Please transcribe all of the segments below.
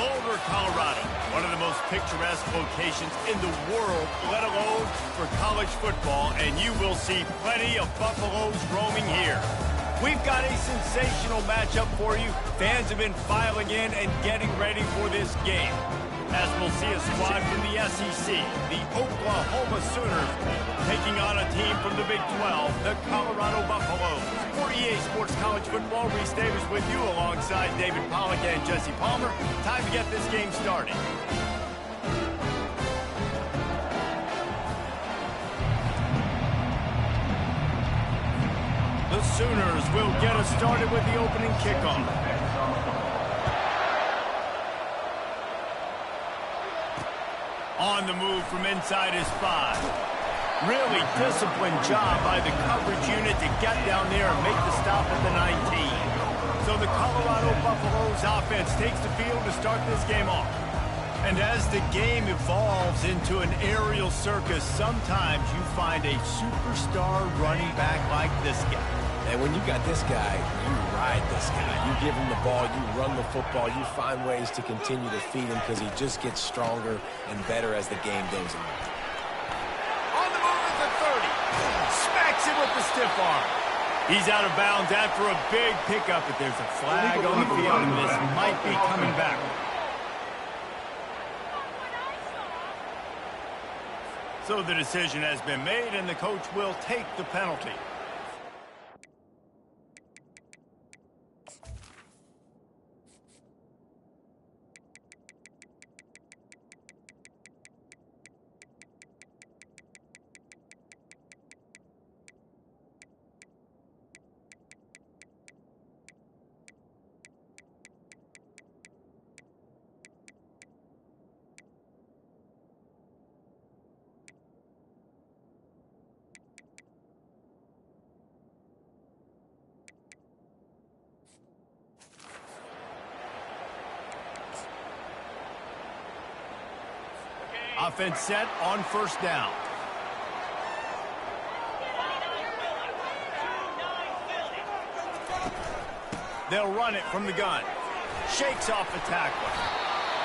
Boulder, Colorado, one of the most picturesque locations in the world, let alone for college football, and you will see plenty of Buffaloes roaming here. We've got a sensational matchup for you. Fans have been filing in and getting ready for this game. As we'll see a squad from the SEC, the Oklahoma Sooners, taking on a team from the Big 12, the Colorado Buffaloes. For EA Sports College Football, Reese Davis with you alongside David Pollack and Jesse Palmer. Time to get this game started. The Sooners will get us started with the opening kickoff. On the move from inside his 5. Really disciplined job by the coverage unit to get down there and make the stop at the 19. So the Colorado Buffaloes offense takes the field to start this game off. And as the game evolves into an aerial circus, sometimes you find a superstar running back like this guy. And when you got this guy, you ride this guy. You give him the ball, you run the football, you find ways to continue to feed him because he just gets stronger and better as the game goes on. On the move at the 30. Smacks him with the stiff arm. He's out of bounds after a big pickup, but there's a flag on the field, and this might be coming back. So the decision has been made, and the coach will take the penalty. Offense set on first down. They'll run it from the gun. Shakes off the tackle.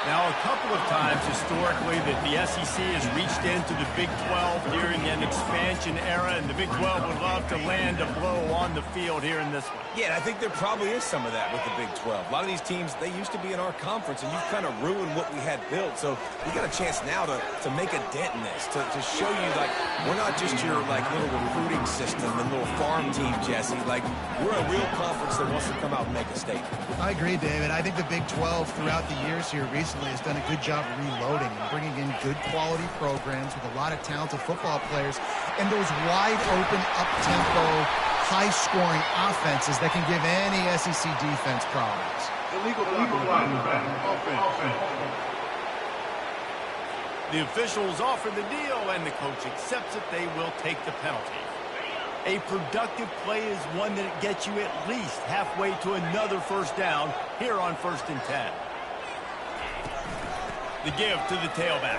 Now, a couple of times historically that the SEC has reached into the Big 12 during an expansion era, and the Big 12 would love to land a blow on the field here in this one. Yeah, I think there probably is some of that with the Big 12. A lot of these teams, they used to be in our conference, and you've kind of ruined what we had built. So we got a chance now to make a dent in this, to show you, like, we're not just your, like, little recruiting system and little farm team, Jesse. Like, we're a real conference that wants to come out and make a statement. I agree, David. I think the Big 12 throughout the years here recently has done a good job reloading and bringing in good quality programs with a lot of talented football players and those wide open, up-tempo, high-scoring offenses that can give any SEC defense problems. The officials offer the deal, and the coach accepts it. They will take the penalty. A productive play is one that gets you at least halfway to another first down here on 1st and 10. The give to the tailback.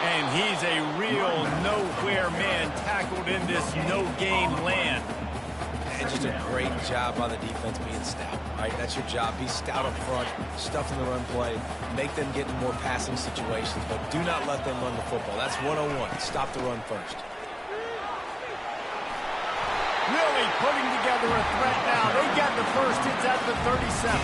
And he's a real nowhere man tackled in this no-game land. And just a great job by the defense being stout, right? That's your job. Be stout up front, stuff in the run play, make them get in more passing situations, but do not let them run the football. That's 101. Stop the run first. Really putting together a threat now. They get the first. It's at the 37.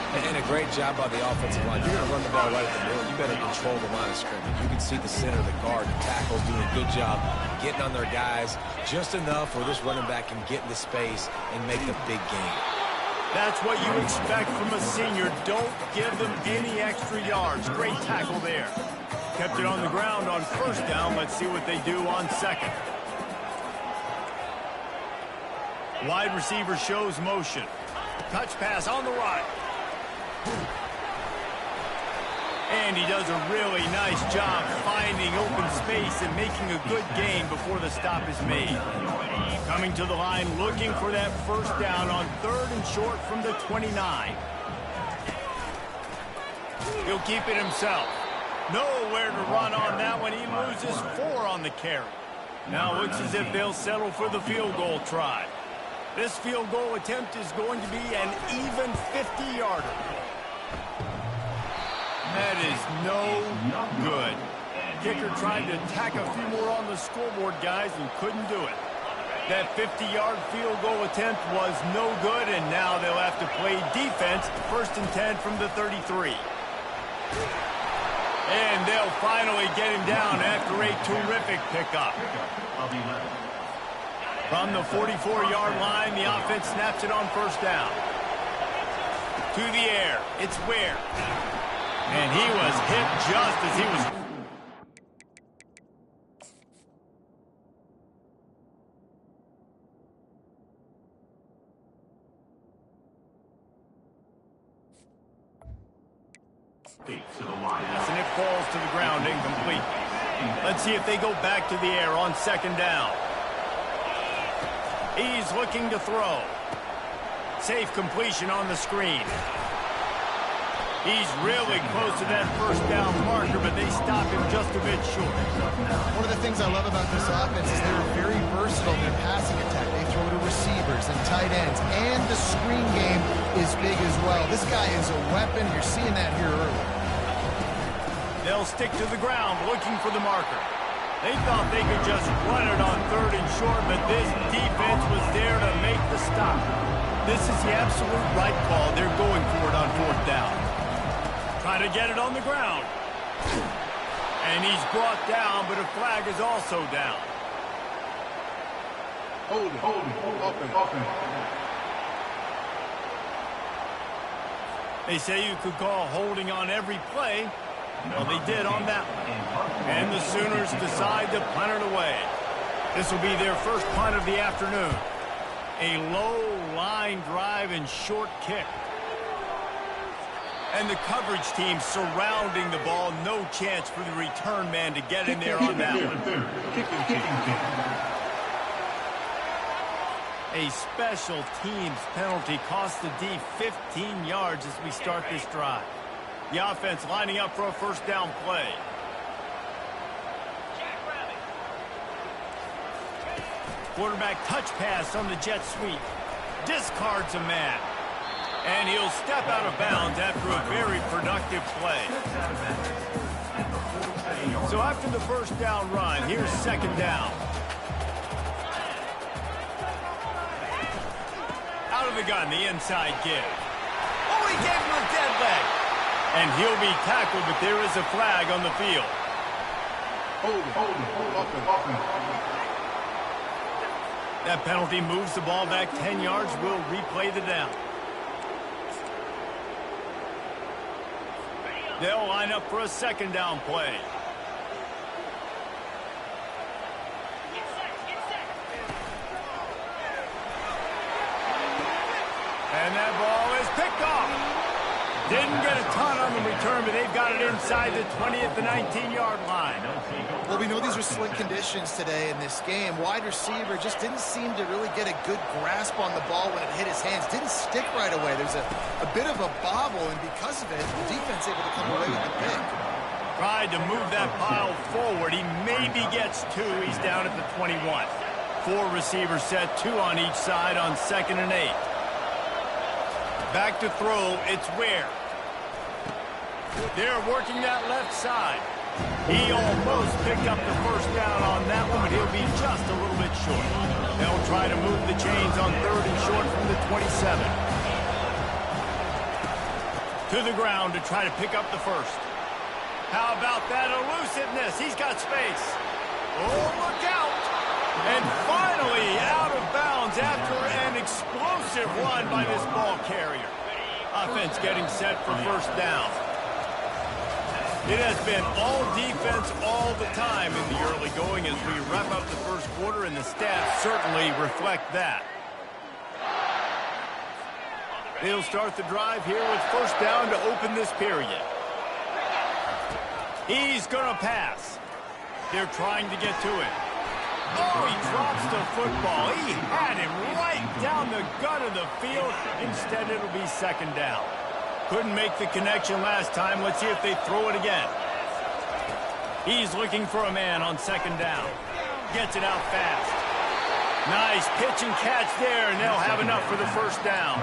And a great job by the offensive line. You're going to run the ball right at the middle. You better control the line of scrimmage. You can see the center, the guard, the tackle doing a good job getting on their guys just enough where this running back can get into space and make the big game. That's what you expect from a senior. Don't give them any extra yards. Great tackle there. Kept it on the ground on first down. Let's see what they do on second. Wide receiver shows motion. Touch pass on the right. And he does a really nice job finding open space and making a good gain before the stop is made. Coming to the line, looking for that first down on 3rd and short from the 29. He'll keep it himself. Nowhere to run on that one. He loses 4 on the carry. Now looks as if they'll settle for the field goal try. This field goal attempt is going to be an even 50-yarder. That is no good. Kicker tried to tack a few more on the scoreboard, guys, and couldn't do it. That 50-yard field goal attempt was no good, and now they'll have to play defense, 1st and 10 from the 33. And they'll finally get him down after a terrific pickup. From the 44-yard line, the offense snaps it on 1st down. To the air, it's Ware. And he was hit just as he was... And it falls to the ground incomplete. Let's see if they go back to the air on 2nd down. He's looking to throw. Safe completion on the screen. He's really close to that 1st down marker, but they stop him just a bit short. One of the things I love about this offense is they're very versatile in their passing attack. They throw to receivers and tight ends, and the screen game is big as well. This guy is a weapon. You're seeing that here early. They'll stick to the ground looking for the marker. They thought they could just run it on 3rd and short, but this defense was there to make the stop. This is the absolute right call. They're going for it on 4th down. Try to get it on the ground. And he's brought down, but a flag is also down. Hold it. They say you could call holding on every play. Well, they did on that one. And the Sooners decide to punt it away. This will be their first punt of the afternoon. A low line drive and short kick. And the coverage team surrounding the ball. No chance for the return man to get in there on that one. A special teams penalty cost the D 15 yards as we start this drive. The offense lining up for a 1st down play. Quarterback touch pass on the jet sweep. Discards a man. And he'll step out of bounds after a very productive play. So after the 1st down run, here's 2nd down. Out of the gun, the inside give. Oh, he gave him a dead leg. And he'll be tackled, but there is a flag on the field. Hold it. That penalty moves the ball back 10 yards. We'll replay the down. They'll line up for a 2nd down play. And that ball is picked off. Didn't get a ton on the return, but they've got it inside the 20 at the 19-yard line. Well, we know these are slick conditions today in this game. Wide receiver just didn't seem to really get a good grasp on the ball when it hit his hands. Didn't stick right away. There's a bit of a bobble, and because of it, the defense able to come away with the pick. Tried to move that pile forward. He maybe gets 2. He's down at the 21. 4 receivers set, 2 on each side on 2nd and 8. Back to throw, it's Ware. They're working that left side. He almost picked up the 1st down on that one, but he'll be just a little bit short. They'll try to move the chains on 3rd and short from the 27. To the ground to try to pick up the 1st. How about that elusiveness? He's got space. Oh, look out! And finally out of bounds after an explosive run by this ball carrier. Offense getting set for 1st down. It has been all defense all the time in the early going as we wrap up the 1st quarter, and the stats certainly reflect that. They'll start the drive here with 1st down to open this period. He's going to pass. They're trying to get to it. Oh, he drops the football. He had him right down the gut of the field. Instead, it'll be 2nd down. Couldn't make the connection last time. Let's see if they throw it again. He's looking for a man on 2nd down. Gets it out fast. Nice pitch and catch there, and they'll have enough for the first down.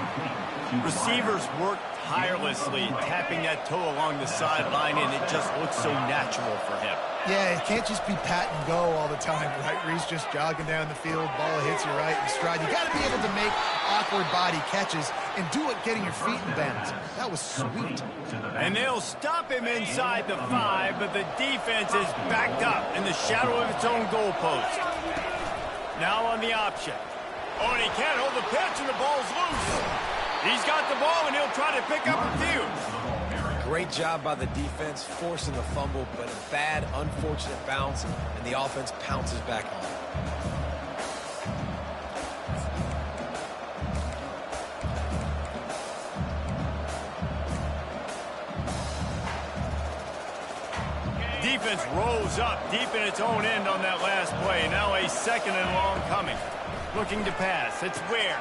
Receivers work tirelessly, tapping that toe along the sideline, and it just looks so natural for him. Yeah, it can't just be pat and go all the time, right? Reese just jogging down the field, ball hits you right in stride. You got to be able to make awkward body catches and do it getting your feet in bounds. That was sweet. And they'll stop him inside the 5, but the defense is backed up in the shadow of its own goalpost. Now on the option. Oh, and he can't hold the pitch, and the ball's loose. He's got the ball, and he'll try to pick up a few. Great job by the defense, forcing the fumble, but a bad, unfortunate bounce, and the offense pounces back on it. Defense rolls up deep in its own end on that last play. Now a second and long coming. Looking to pass. It's Ware.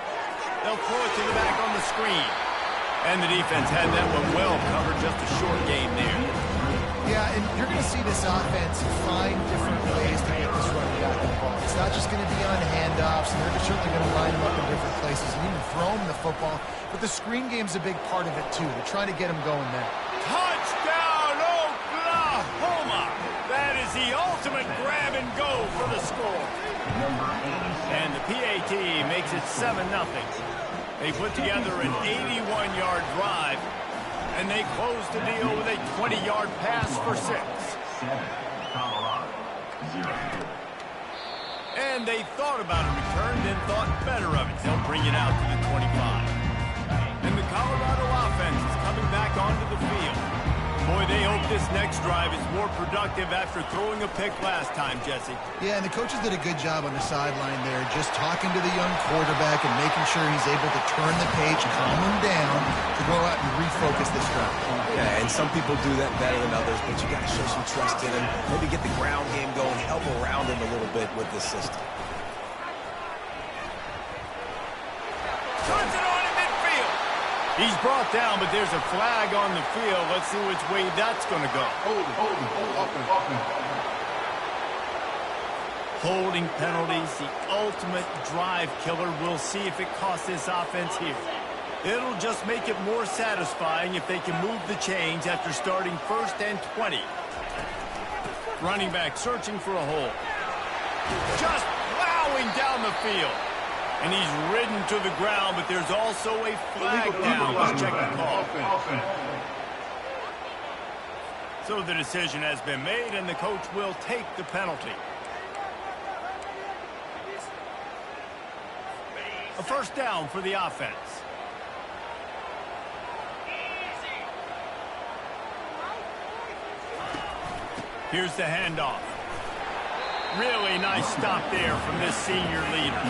They'll throw it to the back on the screen. And the defense had that one well covered, just a short game there. Yeah, and you're going to see this offense find different ways to get this running back involved. It's not just going to be on handoffs, and they're certainly going to line them up in different places and even throw them the football. But the screen game's a big part of it, too. They're trying to get them going there. Touchdown, Oklahoma! That is the ultimate grab and go for the score. And the PAT makes it 7-0. They put together an 81-yard drive, and they closed the deal with a 20-yard pass for 6. And they thought about a return, then thought better of it. They'll bring it out to the 25. And the Colorado offense is coming back onto the field. Boy, they hope this next drive is more productive after throwing a pick last time, Jesse. Yeah, and the coaches did a good job on the sideline there, just talking to the young quarterback and making sure he's able to turn the page, calm him down, to go out and refocus this drive. Yeah, and some people do that better than others, but you got to show some trust in him. Maybe get the ground game going, help around him a little bit with this system. Turns it on in midfield. He's brought down, but there's a flag on the field. Let's see which way that's going to go. Holding penalties, the ultimate drive killer. We'll see if it costs this offense here. It'll just make it more satisfying if they can move the chains after starting 1st and 20. Running back searching for a hole. Just plowing down the field. And he's ridden to the ground, but there's also a flag down. Let's check the call. So the decision has been made, and the coach will take the penalty. A first down for the offense. Here's the handoff. Really nice stop there from this senior leader.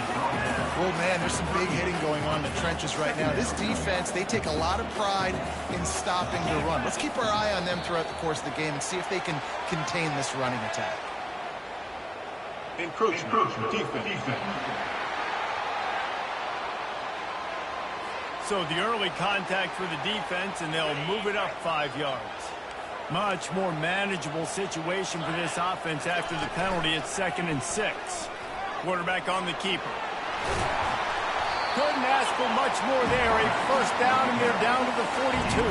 Oh, man, there's some big hitting going on in the trenches right now. This defense, they take a lot of pride in stopping the run. Let's keep our eye on them throughout the course of the game and see if they can contain this running attack. Encroachment. Defense. So the early contact for the defense, and they'll move it up 5 yards. Much more manageable situation for this offense after the penalty at 2nd and 6. Quarterback on the keeper. Couldn't ask for much more there. A first down, and they're down to the 42.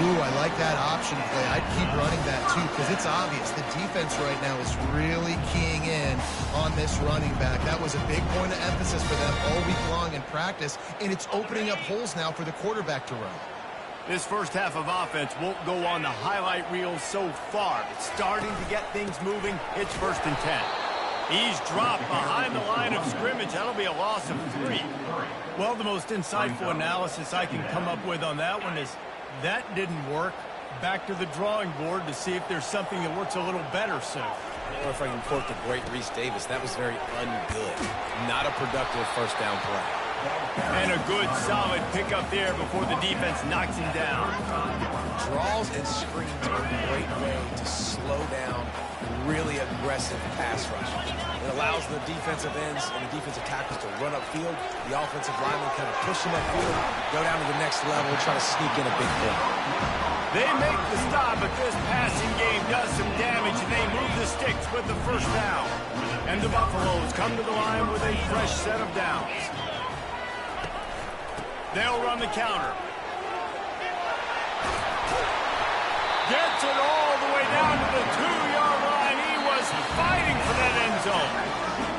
Ooh, I like that option play. I'd keep running that, too, because it's obvious. The defense right now is really keying in on this running back. That was a big point of emphasis for them all week long in practice, and it's opening up holes now for the quarterback to run. This first half of offense won't go on the highlight reel so far. It's starting to get things moving. It's 1st and 10. He's dropped behind the line of scrimmage. That'll be a loss of 3. Well, the most insightful analysis I can come up with on that one is that didn't work. Back to the drawing board to see if there's something that works a little better soon. Or if I can quote the great Reese Davis, that was very ungood. Not a productive first down play. And a good, solid pickup there before the defense knocks him down. Draws and screens are a great way to slow down really aggressive pass rushers. It allows the defensive ends and the defensive tackles to run upfield. The offensive linemen kind of push them upfield, go down to the next level, try to sneak in a big play. They make the stop, but this passing game does some damage, and they move the sticks with the first down. And the Buffaloes come to the line with a fresh set of downs. They'll run the counter. Gets it all the way down to the 2-yard line. He was fighting for that end zone.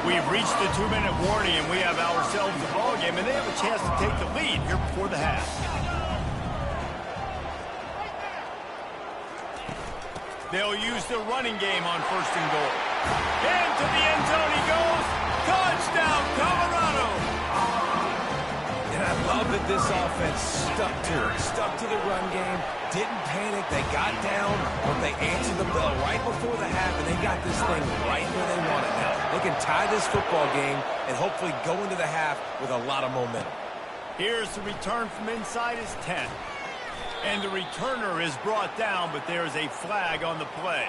We've reached the 2-minute warning, and we have ourselves a ball game, and they have a chance to take the lead here before the half. They'll use the running game on 1st and goal. Into the end zone he goes. Touchdown, Colorado. And I love that this offense stuck to the run game, didn't panic, they got down, but they answered the bell right before the half, and they got this thing right where they want it now. They can tie this football game and hopefully go into the half with a lot of momentum. Here's the return from inside his 10. And the returner is brought down, but there's a flag on the play.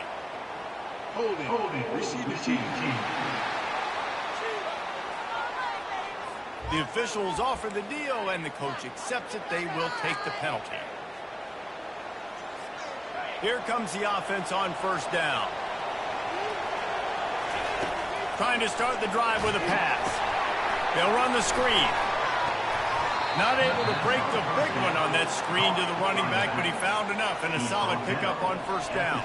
Holding. Receive the team. The officials offer the deal, and the coach accepts it. They will take the penalty. Here comes the offense on 1st down. Trying to start the drive with a pass. They'll run the screen. Not able to break the big one on that screen to the running back, but he found enough and a solid pickup on 1st down.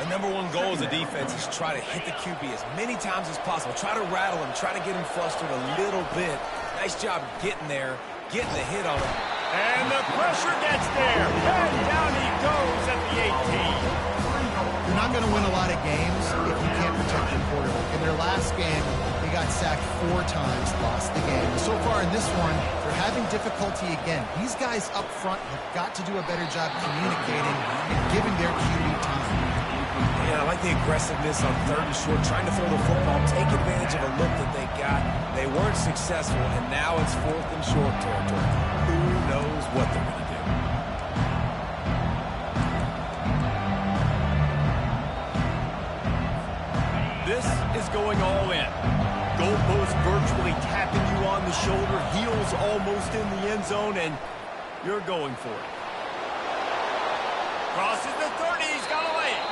The #1 goal as a defense is try to hit the QB as many times as possible. Try to rattle him, try to get him flustered a little bit. Nice job getting there, getting the hit on him. And the pressure gets there. And down he goes at the 18. You're not going to win a lot of games if you can't protect your quarterback. In their last game, he got sacked 4 times, lost the game. So far in this one, they're having difficulty again. These guys up front have got to do a better job communicating and giving their QB time. Yeah, I like the aggressiveness on 3rd and short, trying to throw the football, take advantage of a look that they got. They weren't successful, and now it's 4th and short territory. Who knows what they're going to do? This is going all in. Goalpost virtually tapping you on the shoulder, heels almost in the end zone, and you're going for it. Crosses the 30, he's got a lane.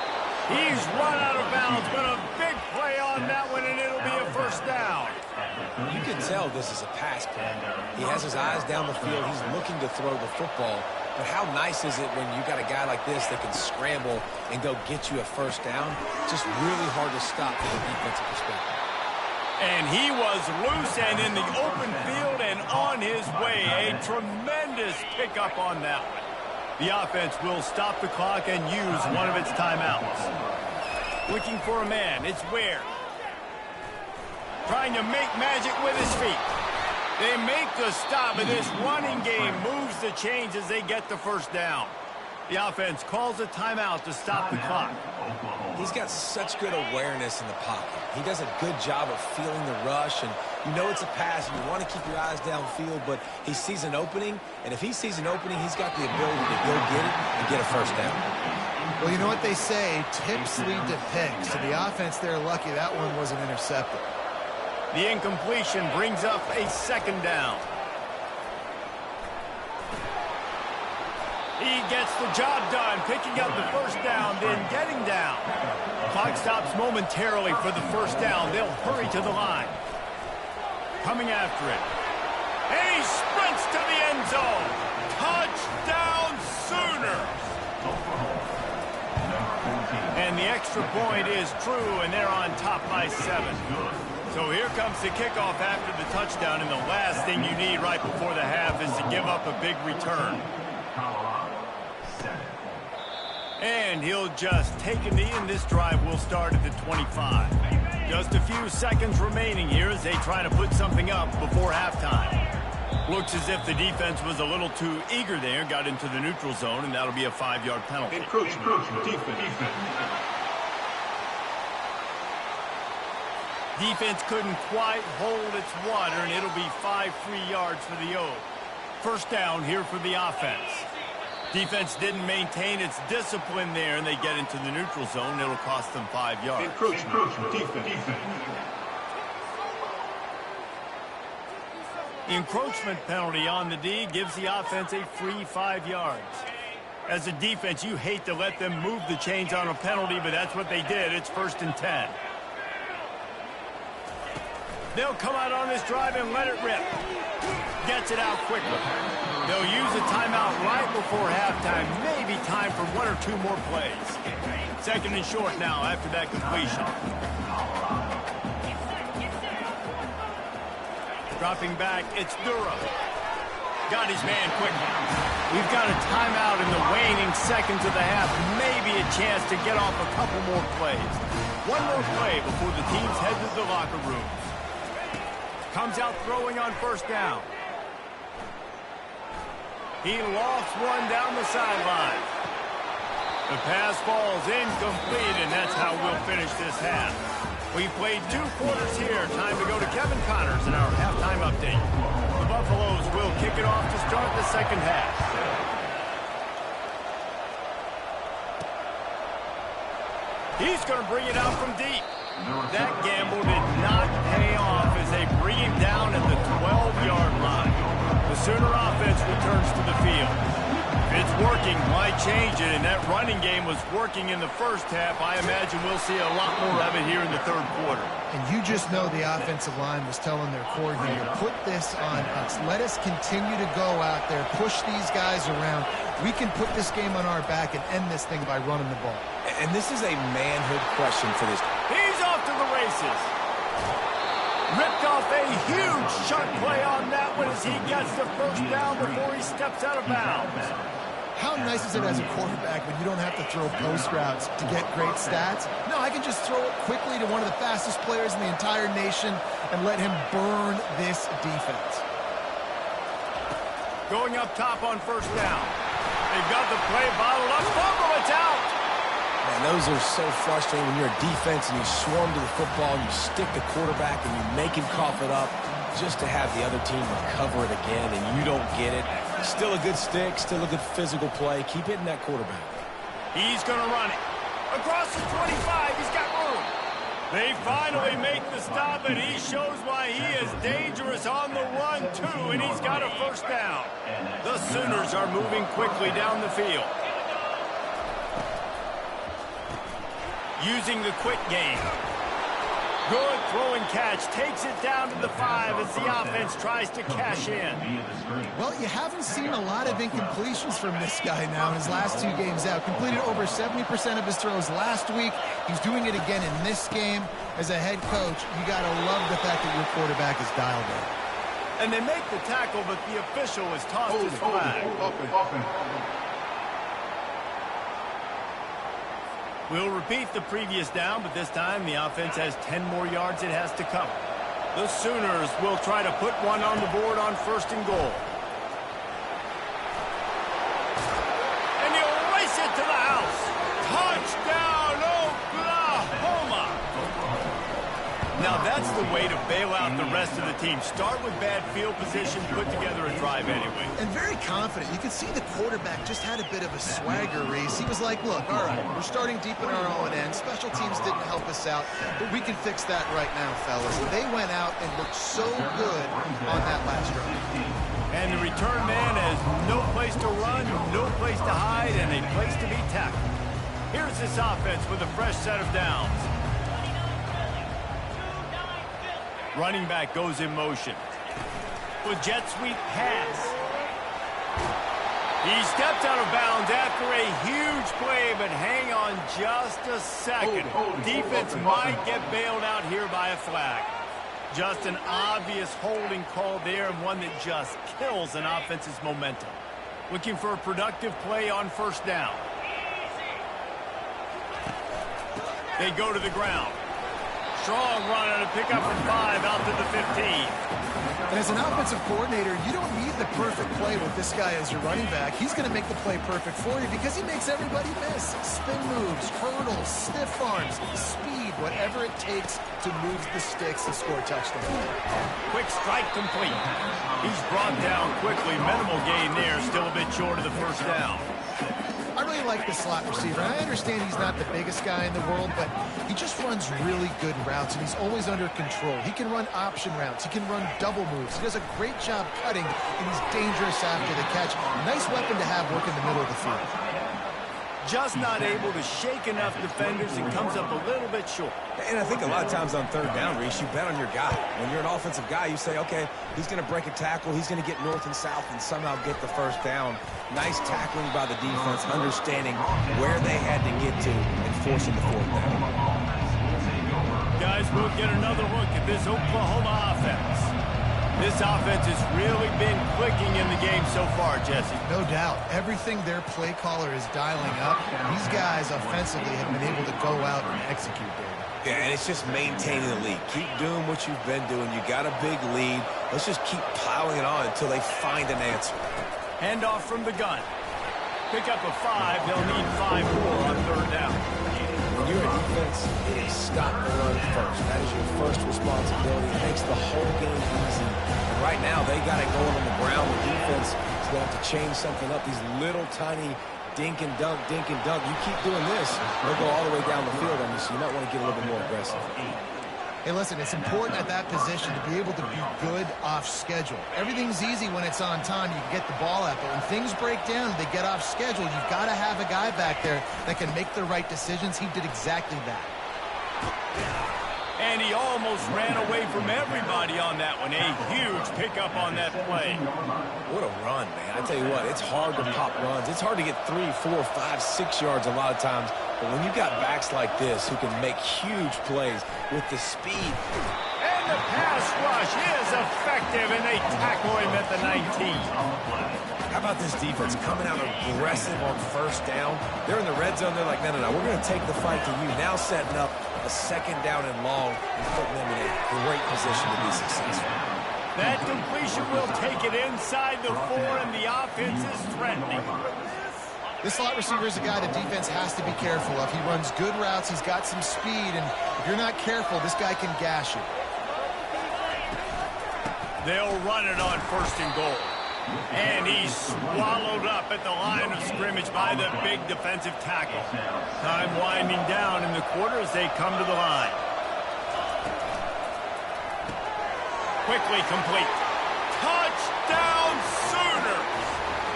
He's run out of bounds, but a big play on that one, and it'll be a 1st down. You can tell this is a pass play. He has his eyes down the field. He's looking to throw the football. But how nice is it when you got a guy like this that can scramble and go get you a 1st down? Just really hard to stop from a defensive perspective. And he was loose and in the open field and on his way. A tremendous pickup on that one. The offense will stop the clock and use one of its timeouts. Looking for a man. It's Ware. Trying to make magic with his feet. They make the stop, and this running game moves the chains as they get the 1st down. The offense calls a timeout to stop the clock. He's got such good awareness in the pocket. He does a good job of feeling the rush, and you know it's a pass, and you want to keep your eyes downfield, but he sees an opening, and if he sees an opening, he's got the ability to go get it and get a 1st down. Well, you know what they say, tips lead to picks. So the offense, they're lucky that one wasn't intercepted. The incompletion brings up a 2nd down. He gets the job done, picking up the 1st down, then getting down. Clock stops momentarily for the 1st down. They'll hurry to the line. Coming after it. And he sprints to the end zone. Touchdown Sooners! And the extra point is true, and they're on top by 7. So here comes the kickoff after the touchdown, and the last thing you need right before the half is to give up a big return. And he'll just take a knee, and this drive will start at the 25. Just a few seconds remaining here as they try to put something up before halftime. Looks as if the defense was a little too eager there, got into the neutral zone, and that'll be a 5-yard penalty. Encroachment. Defense. Defense couldn't quite hold its water, and it'll be 5 free yards for the O. 1st down here for the offense. Defense didn't maintain its discipline there, and they get into the neutral zone. It'll cost them 5 yards. Encroachment. Defense. The encroachment penalty on the D gives the offense a free 5 yards. As a defense, you hate to let them move the chains on a penalty, but that's what they did. It's 1st and 10. They'll come out on this drive and let it rip. Gets it out quickly. They'll use a timeout right before halftime. Maybe time for 1 or 2 more plays. 2nd and short now after that completion. Dropping back, it's Durham. Got his man quickly. We've got a timeout in the waning seconds of the half. Maybe a chance to get off a couple more plays. 1 more play before the teams head to the locker rooms. Comes out throwing on 1st down. He lofts one down the sideline. The pass falls incomplete, and that's how we'll finish this half. We've played 2 quarters here. Time to go to Kevin Connors in our halftime update. The Buffaloes will kick it off to start the 2nd half. He's going to bring it out from deep. That gamble did not pay off as they bring him down at the 12-yard line. The Sooner offense returns to the field. It's working, might change it, and that running game was working in the 1st half. I imagine we'll see a lot more of it here in the 3rd quarter. And you just know the offensive line was telling their coordinator, put this on us. Let us continue to go out there, push these guys around. We can put this game on our back and end this thing by running the ball. And this is a manhood question for this. He's off to the races. Ripped off a huge chunk play on that one as he gets the 1st down before he steps out of bounds. How nice is it as a quarterback when you don't have to throw post routes to get great stats? No, I can just throw it quickly to one of the fastest players in the entire nation and let him burn this defense. Going up top on 1st down. They've got the play bottled up. Fumble, it's out. Man, those are so frustrating when you're a defense and you swarm to the football and you stick the quarterback and you make him cough it up just to have the other team recover it again and you don't get it. Still a good stick, still a good physical play. Keep hitting that quarterback. He's going to run it. Across the 25, he's got room. They finally make the stop, and he shows why he is dangerous on the run, too, and he's got a 1st down. The Sooners are moving quickly down the field. Using the quick game. Good throwing catch. Takes it down to the 5 as the offense tries to cash in. Well, you haven't seen a lot of incompletions from this guy now in his last 2 games out. Completed over 70% of his throws last week. He's doing it again in this game. As a head coach, you got to love the fact that your quarterback is dialed in. And they make the tackle, but the official has tossed his flag. We'll repeat the previous down, but this time the offense has 10 more yards it has to cover. The Sooners will try to put one on the board on 1st and goal. And he'll race it to the house. Touchdown, Oklahoma! Now that's the way to bail out the rest of the team. Start with bad field position, put together a drive anyway. And very confident. You can see the quarterback just had a bit of a swagger, Reese. He was like, look, all right, we're starting deep in our own end. Special teams didn't help us out, but we can fix that right now, fellas. They went out and looked so good on that last drive. And the return man has no place to run, no place to hide, and a place to be tackled. Here's this offense with a fresh set of downs. Running back goes in motion. With jet sweep pass. He stepped out of bounds after a huge play, but hang on just a second. Defense might get bailed out here by a flag. Just an obvious holding call there, and one that just kills an offense's momentum. Looking for a productive play on 1st down. They go to the ground. Strong run on a pickup from 5 out to the 15. And as an offensive coordinator, you don't need the perfect play with this guy as your running back. He's going to make the play perfect for you because he makes everybody miss. Spin moves, hurdles, stiff arms, speed, whatever it takes to move the sticks and score a touchdown. Quick strike complete. He's brought down quickly. Minimal gain there. Still a bit short of the 1st down. I really like the slot receiver. I understand he's not the biggest guy in the world, but he just runs really good routes, and he's always under control. He can run option routes. He can run double moves. He does a great job cutting, and he's dangerous after the catch. Nice weapon to have working the middle of the field. just not able to shake enough defenders and comes up a little bit short. And I think a lot of times on third down, Reese, you bet on your guy. When you're an offensive guy, you say, okay, he's going to break a tackle, he's going to get north and south and somehow get the first down. Nice tackling by the defense, understanding where they had to get to and forcing the fourth down. Guys, we'll get another look at this Oklahoma offense. This offense has really been clicking in the game so far, Jesse. No doubt. Everything their play caller is dialing up, these guys offensively have been able to go out and execute, David. Yeah, and it's just maintaining the lead. Keep doing what you've been doing. You got a big lead. Let's just keep plowing it on until they find an answer. Handoff from the gun. Pick up a 5. They'll need 5 more on third down. When you're a defense, it is stop the run first. That is your first responsibility. It makes the whole game easy. And right now, they got it going on the ground. The defense is going to have to change something up. These little tiny dink and dunk, dink and dunk. You keep doing this, they'll go all the way down the field on you, so you might want to get a little bit more aggressive. Hey, listen, it's important at that position to be able to be good off schedule. Everything's easy when it's on time. You can get the ball out, but when things break down, they get off schedule. You've got to have a guy back there that can make the right decisions. He did exactly that. And he almost ran away from everybody on that one. A huge pickup on that play. What a run, man. I tell you what, it's hard to pop runs. It's hard to get 3, 4, 5, 6 yards a lot of times. But when you got backs like this who can make huge plays with the speed. And the pass rush is effective, and they tackle him at the 19. How about this defense coming out aggressive on first down? They're in the red zone. They're like, no, we're going to take the fight to you. Now setting up a second down and long and putting them in a great position to be successful. That completion will take it inside the 4, and the offense is threatening. This slot receiver is a guy the defense has to be careful of. He runs good routes. He's got some speed, and if you're not careful, this guy can gash you. They'll run it on first and goal. And he's swallowed up at the line of scrimmage by the big defensive tackle. Time winding down in the quarter as they come to the line. Quickly complete. Touchdown Sooners!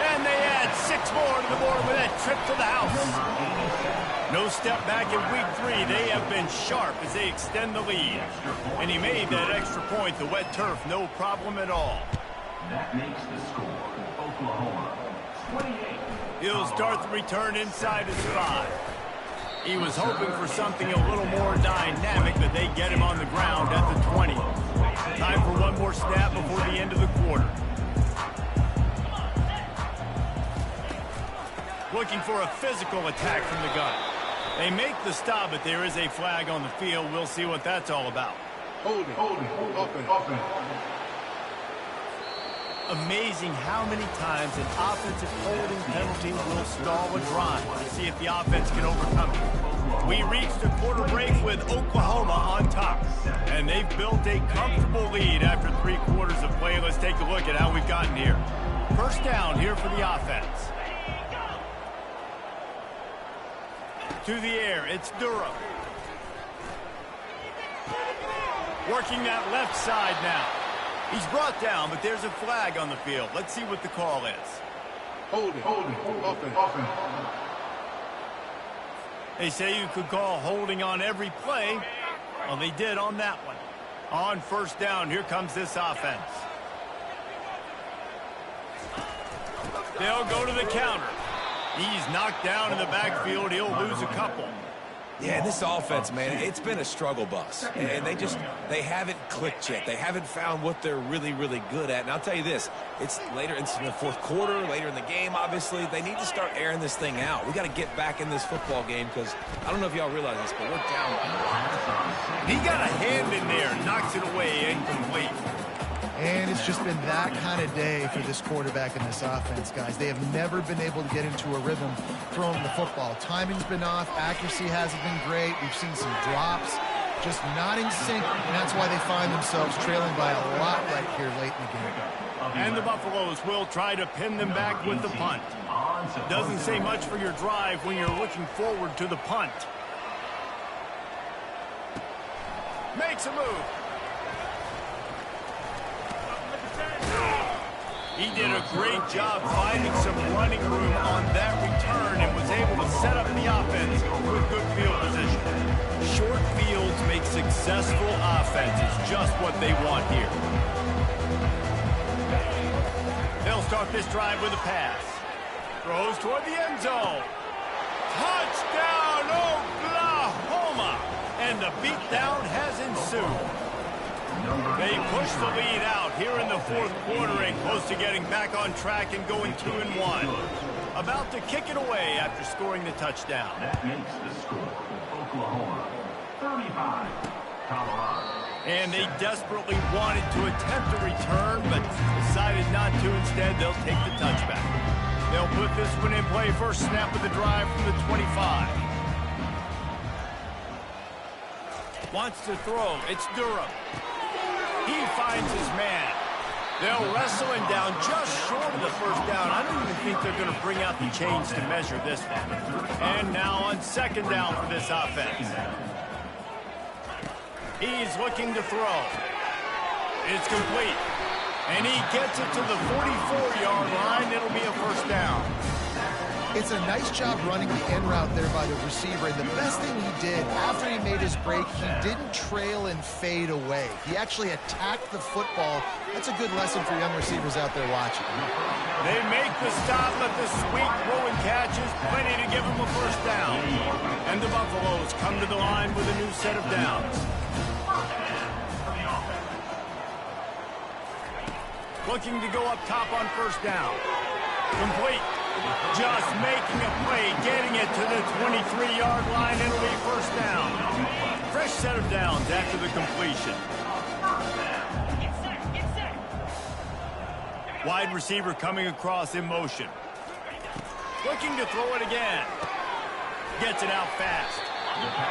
And they add 6 more to the board with that trip to the house. No step back in week 3. They have been sharp as they extend the lead. And he made that extra point, the wet turf, no problem at all. That makes the score Oklahoma 28. He'll start the return inside his 5. He was hoping for something a little more dynamic, but they get him on the ground at the 20. Time for one more snap before the end of the quarter. Looking for a physical attack from the gun. They make the stop, but there is a flag on the field. We'll see what that's all about. Holding, offense. Amazing how many times an offensive holding penalty will stall a drive. We'll see if the offense can overcome it. We reached the quarter break with Oklahoma on top. And they've built a comfortable lead after 3 quarters of play. Let's take a look at how we've gotten here. First down here for the offense. To the air, it's Durham. Working that left side now. He's brought down, but there's a flag on the field. Let's see what the call is. Holding, offense. They say you could call holding on every play. Well, they did on that one. On first down, here comes this offense. They'll go to the counter. He's knocked down in the backfield. He'll lose a couple. Yeah, this offense, man, it's been a struggle bus. And they haven't clicked yet. They haven't found what they're really, really good at. And I'll tell you this, it's later in the fourth quarter, later in the game, obviously. They need to start airing this thing out. We got to get back in this football game because I don't know if y'all realize this, but we're down. He got a hand in there, knocks it away, incomplete. And it's just been that kind of day for this quarterback and this offense, guys. They have never been able to get into a rhythm throwing the football. Timing's been off. Accuracy hasn't been great. We've seen some drops, just not in sync, and that's why they find themselves trailing by a lot right here late in the game. And the Buffaloes will try to pin them back with the punt. Doesn't say much for your drive when you're looking forward to the punt. Makes a move. He did a great job finding some running room on that return and was able to set up the offense with good field position. Short fields make successful offenses, just what they want here. They'll start this drive with a pass. Throws toward the end zone. Touchdown, Oklahoma! And the beatdown has ensued. They push the lead out here in the fourth quarter and close to getting back on track and going 2-1. About to kick it away after scoring the touchdown. That makes the score. Oklahoma, 35, Colorado. And they desperately wanted to attempt a return, but decided not to. Instead, they'll take the touchback. They'll put this one in play. First snap of the drive from the 25. Wants to throw. It's Durham. He finds his man. They'll wrestle him down just short of the first down. I don't even think they're going to bring out the chains to measure this one. And now on second down for this offense. He's looking to throw. It's complete. And he gets it to the 44-yard line. It'll be a first down. It's a nice job running the end route there by the receiver. And the best thing he did after he made his break, he didn't trail and fade away. He actually attacked the football. That's a good lesson for young receivers out there watching. They make the stop, but the sweet throw and catch is plenty to give them a first down. And the Buffaloes come to the line with a new set of downs. Looking to go up top on first down. Complete. Just making a play, getting it to the 23-yard line. It'll be first down. Fresh set of downs after the completion. Wide receiver coming across in motion. Looking to throw it again. Gets it out fast.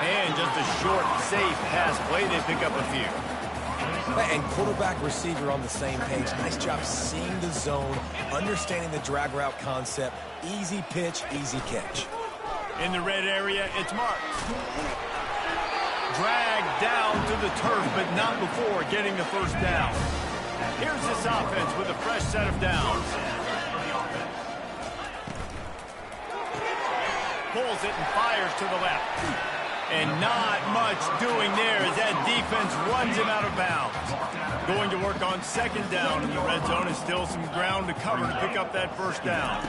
And just a short, safe pass play. They pick up a few. And quarterback receiver on the same page. Nice job seeing the zone, understanding the drag route concept. Easy pitch, easy catch. In the red area, it's marked. Dragged down to the turf, but not before getting the first down. Here's this offense with a fresh set of downs. Pulls it and fires to the left. And not much doing there as that defense runs him out of bounds. Going to work on second down in the red zone, and still some ground to cover to pick up that first down.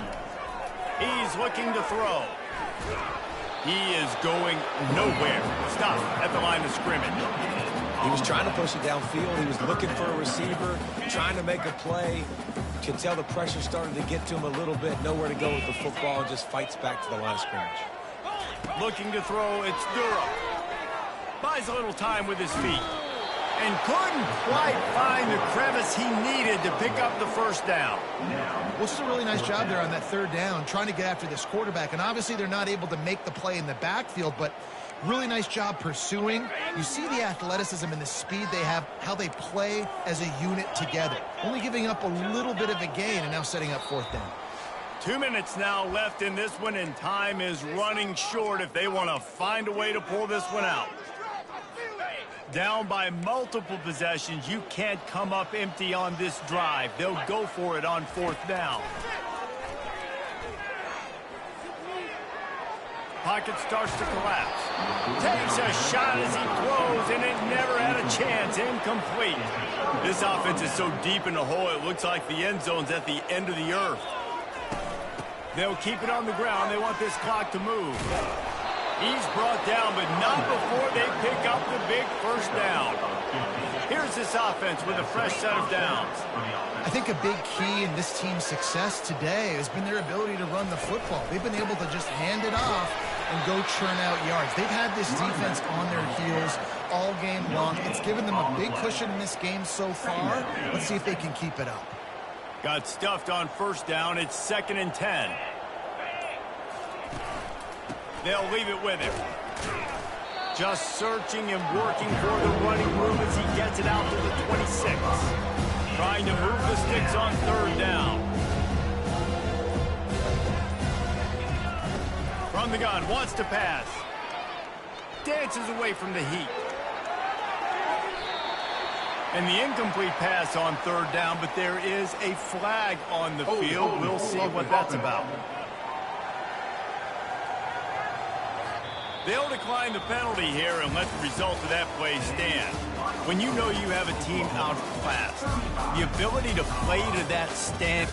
He's looking to throw. He is going nowhere. Stop at the line of scrimmage. He was trying to push it downfield. He was looking for a receiver, trying to make a play. You can tell the pressure started to get to him a little bit. Nowhere to go with the football, and just fights back to the line of scrimmage. Looking to throw, it's Durham. Buys a little time with his feet. And couldn't quite find the crevice he needed to pick up the first down. Well, just a really nice job there on that third down, trying to get after this quarterback. And obviously they're not able to make the play in the backfield, but really nice job pursuing. You see the athleticism and the speed they have, how they play as a unit together. Only giving up a little bit of a gain and now setting up fourth down. 2 minutes now left in this one, and time is running short if they want to find a way to pull this one out. Down by multiple possessions, you can't come up empty on this drive. They'll go for it on fourth down. Pocket starts to collapse. Takes a shot as he throws, and it never had a chance. Incomplete. This offense is so deep in the hole, it looks like the end zone's at the end of the earth. They'll keep it on the ground. They want this clock to move. He's brought down, but not before they pick up the big first down. Here's this offense with a fresh set of downs. I think a big key in this team's success today has been their ability to run the football. They've been able to just hand it off and go churn out yards. They've had this defense on their heels all game long. It's given them a big cushion in this game so far. Let's see if they can keep it up. Got stuffed on first down. It's 2nd and 10. They'll leave it with him. Just searching and working for the running room as he gets it out to the 26. Trying to move the sticks on third down. From the gun, wants to pass. Dances away from the heat. And the incomplete pass on third down, but there is a flag on the field. We'll see what that's about. They'll decline the penalty here and let the result of that play stand. When you know you have a team outclassed, the ability to play to that stand.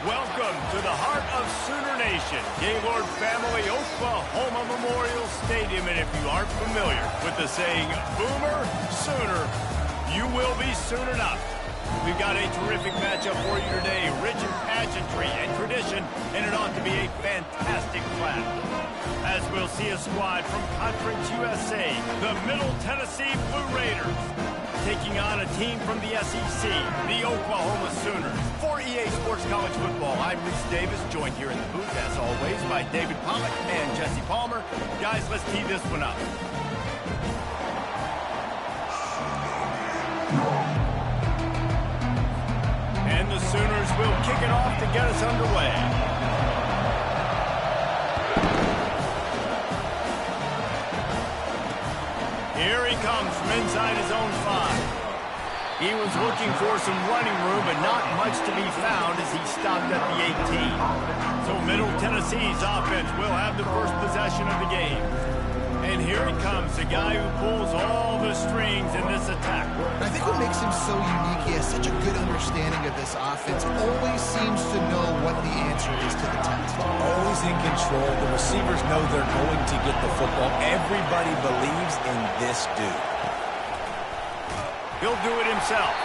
Welcome to the heart of Sooner Nation, Gaylord Family Oklahoma Memorial Stadium. And if you aren't familiar with the saying, Boomer Sooner, you will be soon enough. We've got a terrific matchup for you today, rich in pageantry and tradition, and it ought to be a fantastic clash. As we'll see a squad from Conference USA, the Middle Tennessee Blue Raiders, taking on a team from the SEC, the Oklahoma Sooners. For EA Sports College Football, I'm Reese Davis, joined here in the booth, as always, by David Pollack and Jesse Palmer. Guys, let's tee this one up. And the Sooners will kick it off to get us underway. Here he comes from inside his own 5. He was looking for some running room, but not much to be found as he stopped at the 18. So Middle Tennessee's offense will have the first possession of the game. And here he comes, the guy who pulls all the strings in this attack. I think what makes him so unique, he has such a good understanding of this offense. Always seems to know what the answer is to the test. Always in control. The receivers know they're going to get the football. Everybody believes in this dude. He'll do it himself.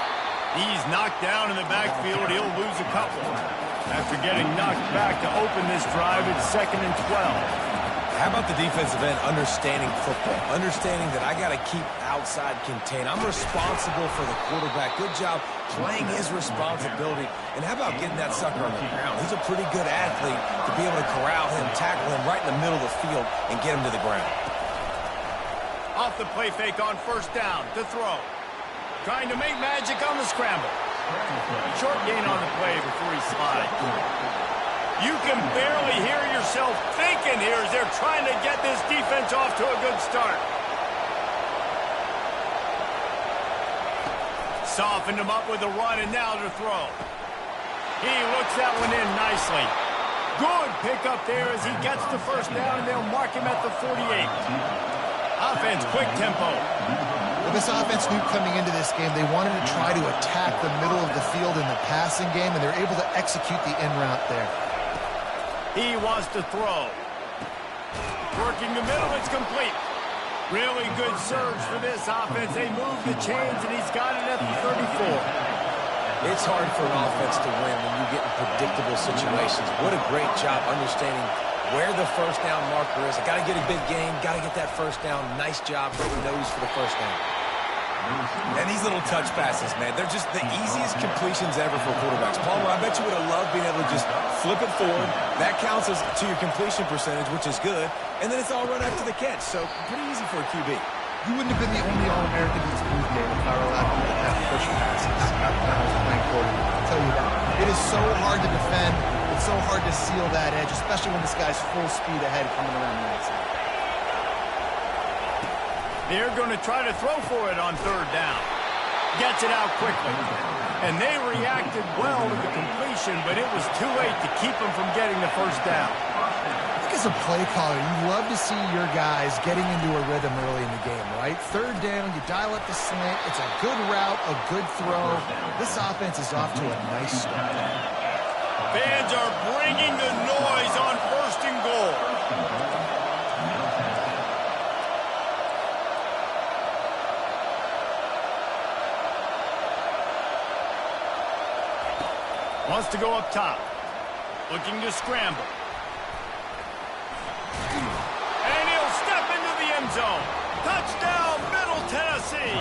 He's knocked down in the backfield. He'll lose a couple. After getting knocked back to open this drive, it's 2nd and 12. How about the defensive end understanding football, understanding that I got to keep outside contained. I'm responsible for the quarterback. Good job playing his responsibility. And how about getting that sucker on the ground? He's a pretty good athlete to be able to corral him, tackle him right in the middle of the field, and get him to the ground. Off the play fake on 1st down to throw. Trying to make magic on the scramble. Short gain on the play before he slides. You can barely hear yourself thinking here as they're trying to get this defense off to a good start. Softened him up with a run, and now to throw. He looks that one in nicely. Good pickup there as he gets the 1st down, and they'll mark him at the 48. Offense, quick tempo. Well, this offense knew coming into this game they wanted to try to attack the middle of the field in the passing game, and they're able to execute the in route there. He wants to throw. Working the middle, it's complete. Really good surge for this offense. They move the chains, and he's got it at the 34. It's hard for an offense to win when you get in predictable situations. What a great job understanding where the 1st down marker is. I got to get a big game, got to get that 1st down. Nice job hitting those for the 1st down. And these little touch passes, man, they're just the easiest completions ever for quarterbacks. Palmer, I bet you would have loved being able to just flip it forward. That counts as to your completion percentage, which is good. And then it's all run after the catch, so pretty easy for a QB. You wouldn't have been the only All-American in this booth game if I were allowed to have push passes when I was playing quarterback. I'll tell you that. It is so hard to defend. It's so hard to seal that edge, especially when this guy's full speed ahead coming around the outside. They're going to try to throw for it on 3rd down. Gets it out quickly. And they reacted well to the completion, but it was too late to keep them from getting the 1st down. I think as a play caller, you love to see your guys getting into a rhythm early in the game, right? 3rd down, you dial up the slant. It's a good route, a good throw. This offense is off to a nice start. Fans are bringing the noise on 1st and goal. Wants to go up top. Looking to scramble. And he'll step into the end zone. Touchdown, Middle Tennessee.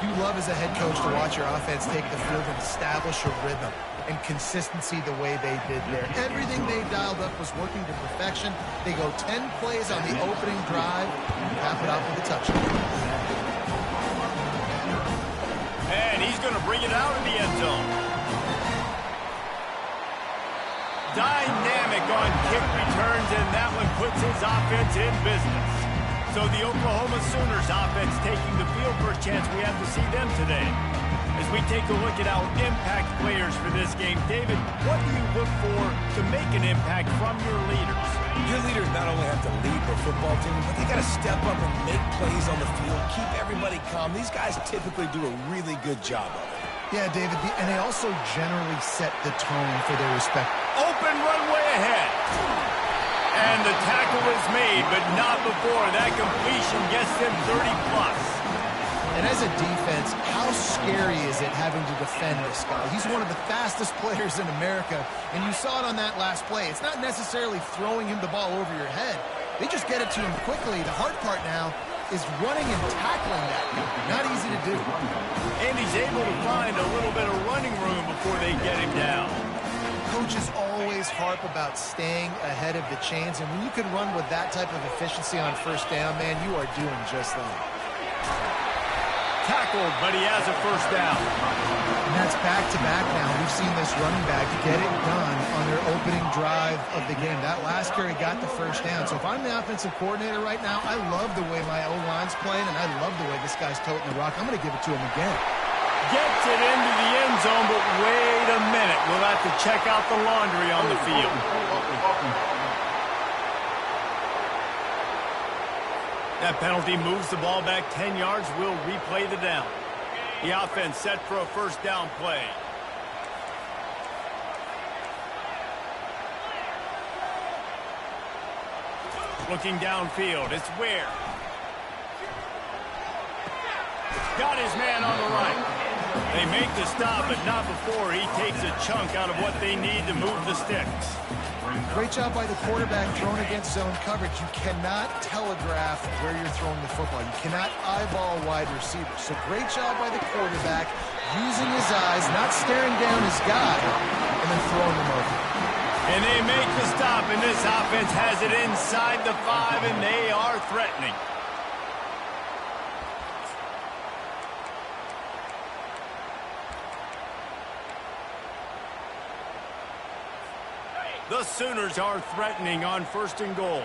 You love as a head coach to watch your offense take the field and establish a rhythm and consistency the way they did there. Everything they dialed up was working to perfection. They go 10 plays on the opening drive and cap it off with a touchdown. And he's going to bring it out of the end zone. Dynamic on kick returns, and that one puts his offense in business. So the Oklahoma Sooners offense taking the field for a chance. We have to see them today. As we take a look at our impact players for this game, David, what do you look for to make an impact from your leaders? Your leaders not only have to lead the football team, but they got to step up and make plays on the field, keep everybody calm. These guys typically do a really good job of it. Yeah, David, and they also generally set the tone for their respect. Open runway ahead. And the tackle is made, but not before that completion gets them 30+. And as a defense, how scary is it having to defend this guy? He's one of the fastest players in America, and you saw it on that last play. It's not necessarily throwing him the ball over your head. They just get it to him quickly. The hard part now is running and tackling that. Not easy to do. And he's able to find a little bit of running room before they get him down. Coaches always harp about staying ahead of the chains, and when you can run with that type of efficiency on first down, man, you are doing just that. Tackled, but he has a first down. And that's back-to-back now. We've seen this running back get it done on their opening drive of the game. That last carry got the first down. So if I'm the offensive coordinator right now, I love the way my O-line's playing, and I love the way this guy's toting the rock. I'm going to give it to him again. Gets it into the end zone, but wait a minute. We'll have to check out the laundry on the field. That penalty moves the ball back 10 yards. We'll replay the down. The offense set for a first down play. Looking downfield, it's Ware. Got his man on the right. They make the stop, but not before he takes a chunk out of what they need to move the sticks. Great job by the quarterback thrown against zone coverage. You cannot telegraph where you're throwing the football. You cannot eyeball wide receivers. So great job by the quarterback using his eyes, not staring down his guy, and then throwing him over. And they make the stop, and this offense has it inside the 5, and they are threatening. The Sooners are threatening on 1st and goal.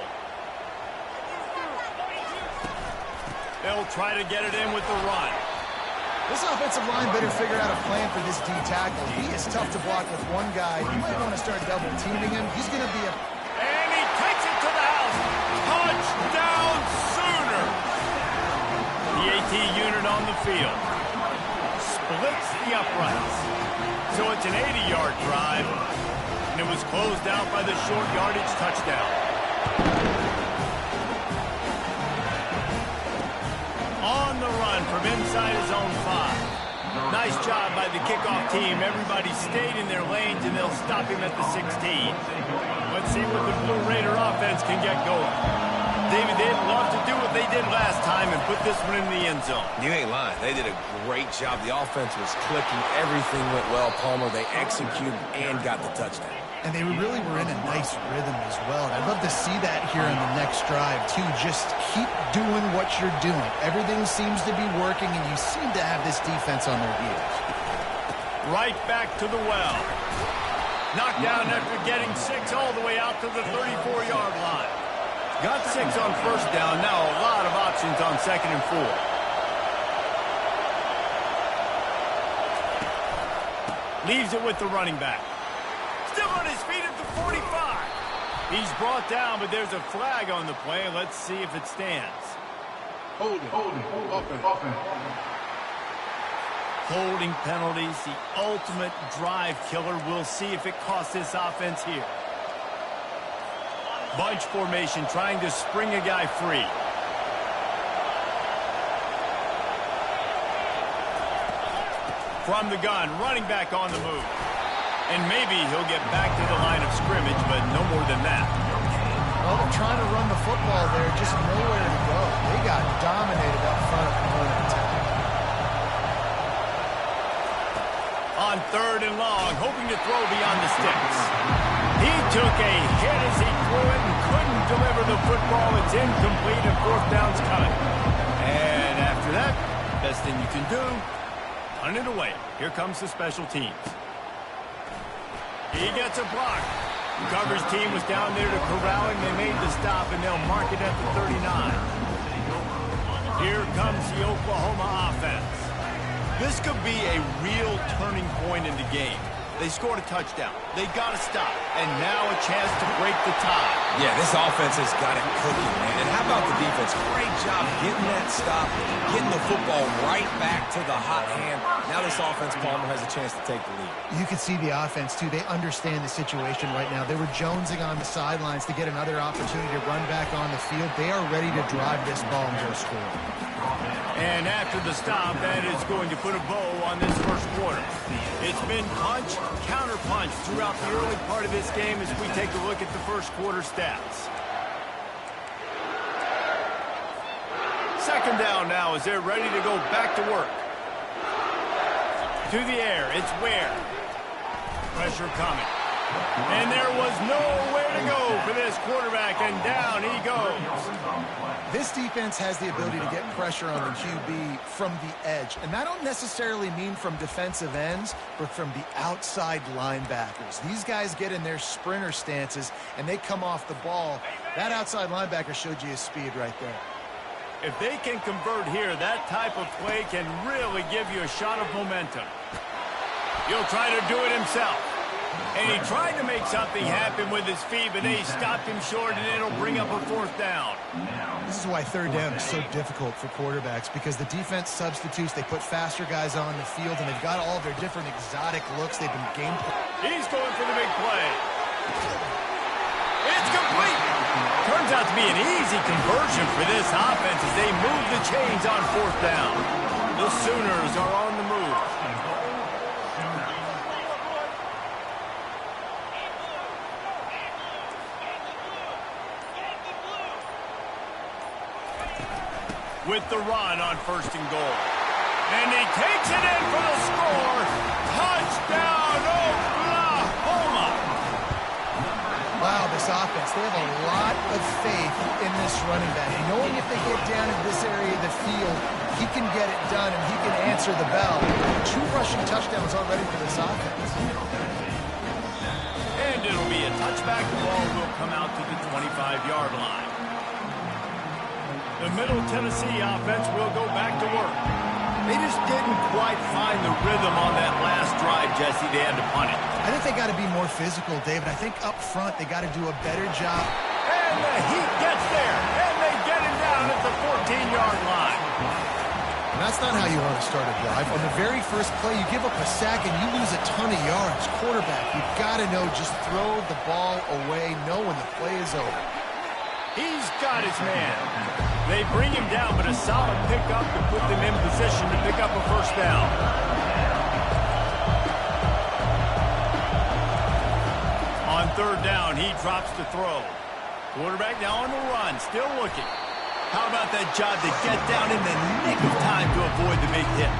They'll try to get it in with the run. This offensive line better figure out a plan for this D tackle. He is tough to block with one guy. You might want to start double teaming him. He's going to be a... And he takes it to the house. Touchdown Sooner. The AT unit on the field. Splits the uprights. So it's an 80-yard drive. And it was closed out by the short yardage touchdown. On the run from inside his own 5. Nice job by the kickoff team. Everybody stayed in their lanes, and they'll stop him at the 16. Let's see what the Blue Raider offense can get going. David, they'd love to do what they did last time and put this one in the end zone. You ain't lying. They did a great job. The offense was clicking. Everything went well, Palmer. They executed and got the touchdown. And they really were in a nice rhythm as well. And I'd love to see that here in the next drive, too. Just keep doing what you're doing. Everything seems to be working, and you seem to have this defense on their heels. Right back to the well. Knocked down after getting 6 all the way out to the 34-yard line. Got 6 on first down. Now a lot of options on 2nd and 4. Leaves it with the running back. Still on his feet at the 45. He's brought down, but there's a flag on the play. Let's see if it stands. Holding, offense. Holding penalties, the ultimate drive killer. We'll see if it costs this offense here. Bunch formation, trying to spring a guy free. From the gun, running back on the move. And maybe he'll get back to the line of scrimmage, but no more than that. Well, they're trying to run the football there, just nowhere to go. They got dominated up front of the moment attack. On 3rd and long, hoping to throw beyond the sticks. He took a hit as he threw it and couldn't deliver the football. It's incomplete and 4th down's coming. And after that, best thing you can do, punt it away. Here comes the special teams. He gets a block. The coverage team was down there to corral him. They made the stop, and they'll mark it at the 39. Here comes the Oklahoma offense. This could be a real turning point in the game. They scored a touchdown. They got to stop. And now a chance to break the tie. Yeah, this offense has got it cooking, man. And how about the defense? Great job getting that stop, getting the football right back to the hot hand. Now this offense, Palmer, has a chance to take the lead. You can see the offense, too. They understand the situation right now. They were jonesing on the sidelines to get another opportunity to run back on the field. They are ready to drive this ball and go score. And after the stop, that is going to put a bow on this first quarter. It's been punch, counter-punch throughout the early part of this game as we take a look at the first quarter stats. Second down now as they're ready to go back to work. To the air, it's Ware. Pressure coming. And there was nowhere to go for this quarterback, and down he goes. This defense has the ability to get pressure on the QB from the edge. And that don't necessarily mean from defensive ends, but from the outside linebackers. These guys get in their sprinter stances, and they come off the ball. That outside linebacker showed you his speed right there. If they can convert here, that type of play can really give you a shot of momentum. He'll try to do it himself. And he tried to make something happen with his feet, but they stopped him short, and it'll bring up a fourth down. This is why third down is so difficult for quarterbacks, because the defense substitutes. They put faster guys on the field, and they've got all their different exotic looks. They've been game plan. He's going for the big play. It's complete. Turns out to be an easy conversion for this offense as they move the chains on fourth down. The Sooners are on the move. With the run on first and goal. And he takes it in for the score. Touchdown, Oklahoma! Wow, this offense, they have a lot of faith in this running back. Knowing if they get down in this area of the field, he can get it done and he can answer the bell. 2 rushing touchdowns already for this offense. And it'll be a touchback. The ball will come out to the 25-yard line. The Middle Tennessee offense will go back to work. They just didn't quite find the rhythm on that last drive, Jesse. They had to punt it. I think they got to be more physical, David. I think up front they got to do a better job. And the Heat gets there, and they get him down at the 14-yard line. And that's not how you want to start a drive. On the very first play, you give up a sack and you lose a ton of yards. Quarterback, you've got to know, just throw the ball away, know when the play is over. He's got his man. They bring him down, but a solid pickup to put them in position to pick up a first down. On third down, he drops to throw. Quarterback now on the run, still looking. How about that job to get down in the nick of time to avoid the big hit?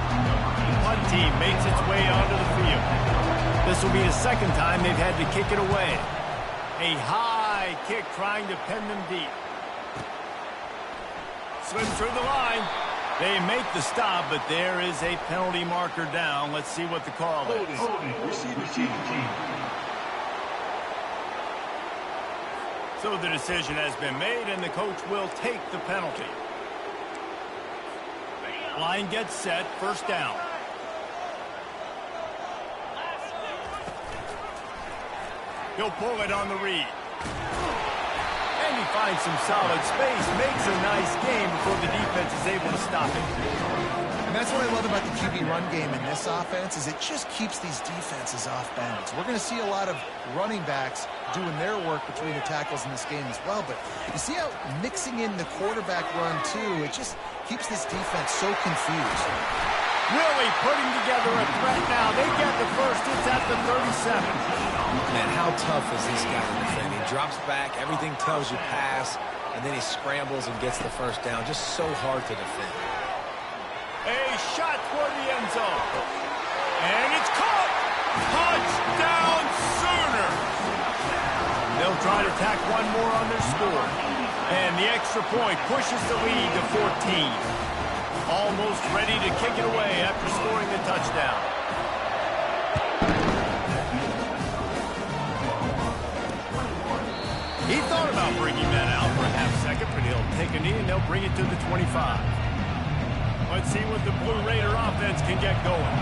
The punt team makes its way onto the field. This will be the second time they've had to kick it away. A high kick trying to pin them deep. Swim through the line. They make the stop, but there is a penalty marker down. Let's see what the call is. So the decision has been made, and the coach will take the penalty. Line gets set, first down. He'll pull it on the read. And he finds some solid space, makes a nice game before the defense is able to stop it. And that's what I love about the QB run game in this offense, is it just keeps these defenses off balance. We're going to see a lot of running backs doing their work between the tackles in this game as well. But you see how mixing in the quarterback run, too, it just keeps this defense so confused. Really putting together a threat now. They get the first. It's at the 37. Man, how tough is this guy to defend? He drops back, everything tells you pass, and then he scrambles and gets the first down. Just so hard to defend. A shot toward the end zone. And it's caught. Touchdown Sooners. They'll try to tack one more on their score. And the extra point pushes the lead to 14. Almost ready to kick it away after scoring the touchdown. He thought about bringing that out for a half second, but he'll take a knee and they'll bring it to the 25. Let's see what the Blue Raider offense can get going.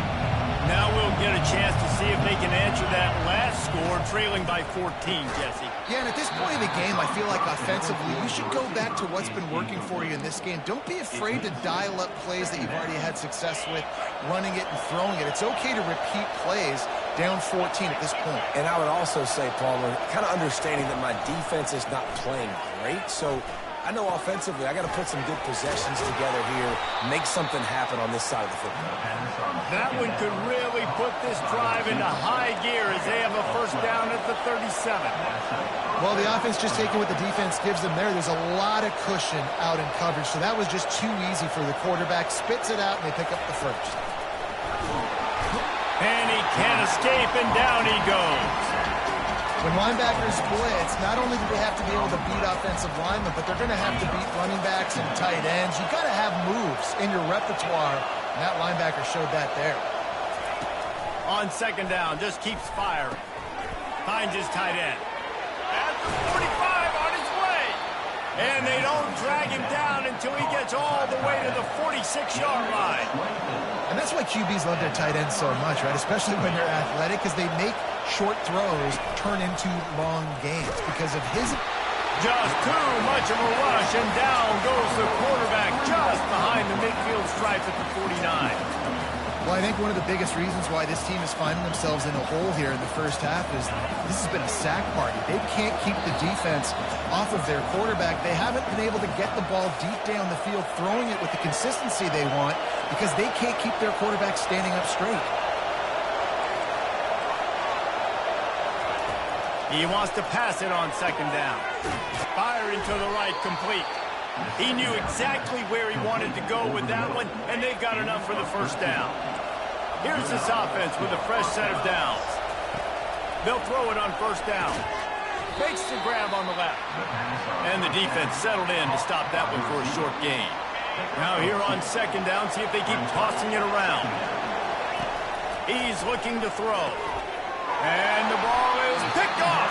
Now we'll get a chance to see if they can answer that last score, trailing by 14, Jesse. Yeah, and at this point in the game, I feel like offensively, you should go back to what's been working for you in this game. Don't be afraid to dial up plays that you've already had success with, running it and throwing it. It's okay to repeat plays down 14 at this point. And I would also say, Palmer, kind of understanding that my defense is not playing great, so I know offensively I got to put some good possessions together here, make something happen on this side of the football. That one could really put this drive into high gear as they have a first down at the 37. Well, the offense just taking what the defense gives them there. There's a lot of cushion out in coverage, so that was just too easy for the quarterback. Spits it out, and they pick up the first. And he can't escape, and down he goes. When linebackers blitz, not only do they have to be able to beat offensive linemen, but they're going to have to beat running backs and tight ends. You've got to have moves in your repertoire, and that linebacker showed that there. On second down, just keeps firing. Finds his tight end. At the 45 on his way. And they don't drag him down until he gets all the way to the 46-yard line. And that's why QBs love their tight ends so much, right? Especially when they're athletic, because they make short throws turn into long games because of his... Just too much of a rush, and down goes the quarterback just behind the midfield stripe at the 49. Well, I think one of the biggest reasons why this team is finding themselves in a hole here in the first half is this has been a sack party. They can't keep the defense off of their quarterback. They haven't been able to get the ball deep down the field, throwing it with the consistency they want because they can't keep their quarterback standing up straight. He wants to pass it on second down. Firing to the right, complete. He knew exactly where he wanted to go with that one, and they've got enough for the first down. Here's this offense with a fresh set of downs. They'll throw it on first down. Makes the grab on the left. And the defense settled in to stop that one for a short gain. Now here on second down, see if they keep tossing it around. He's looking to throw. And the ball is picked off.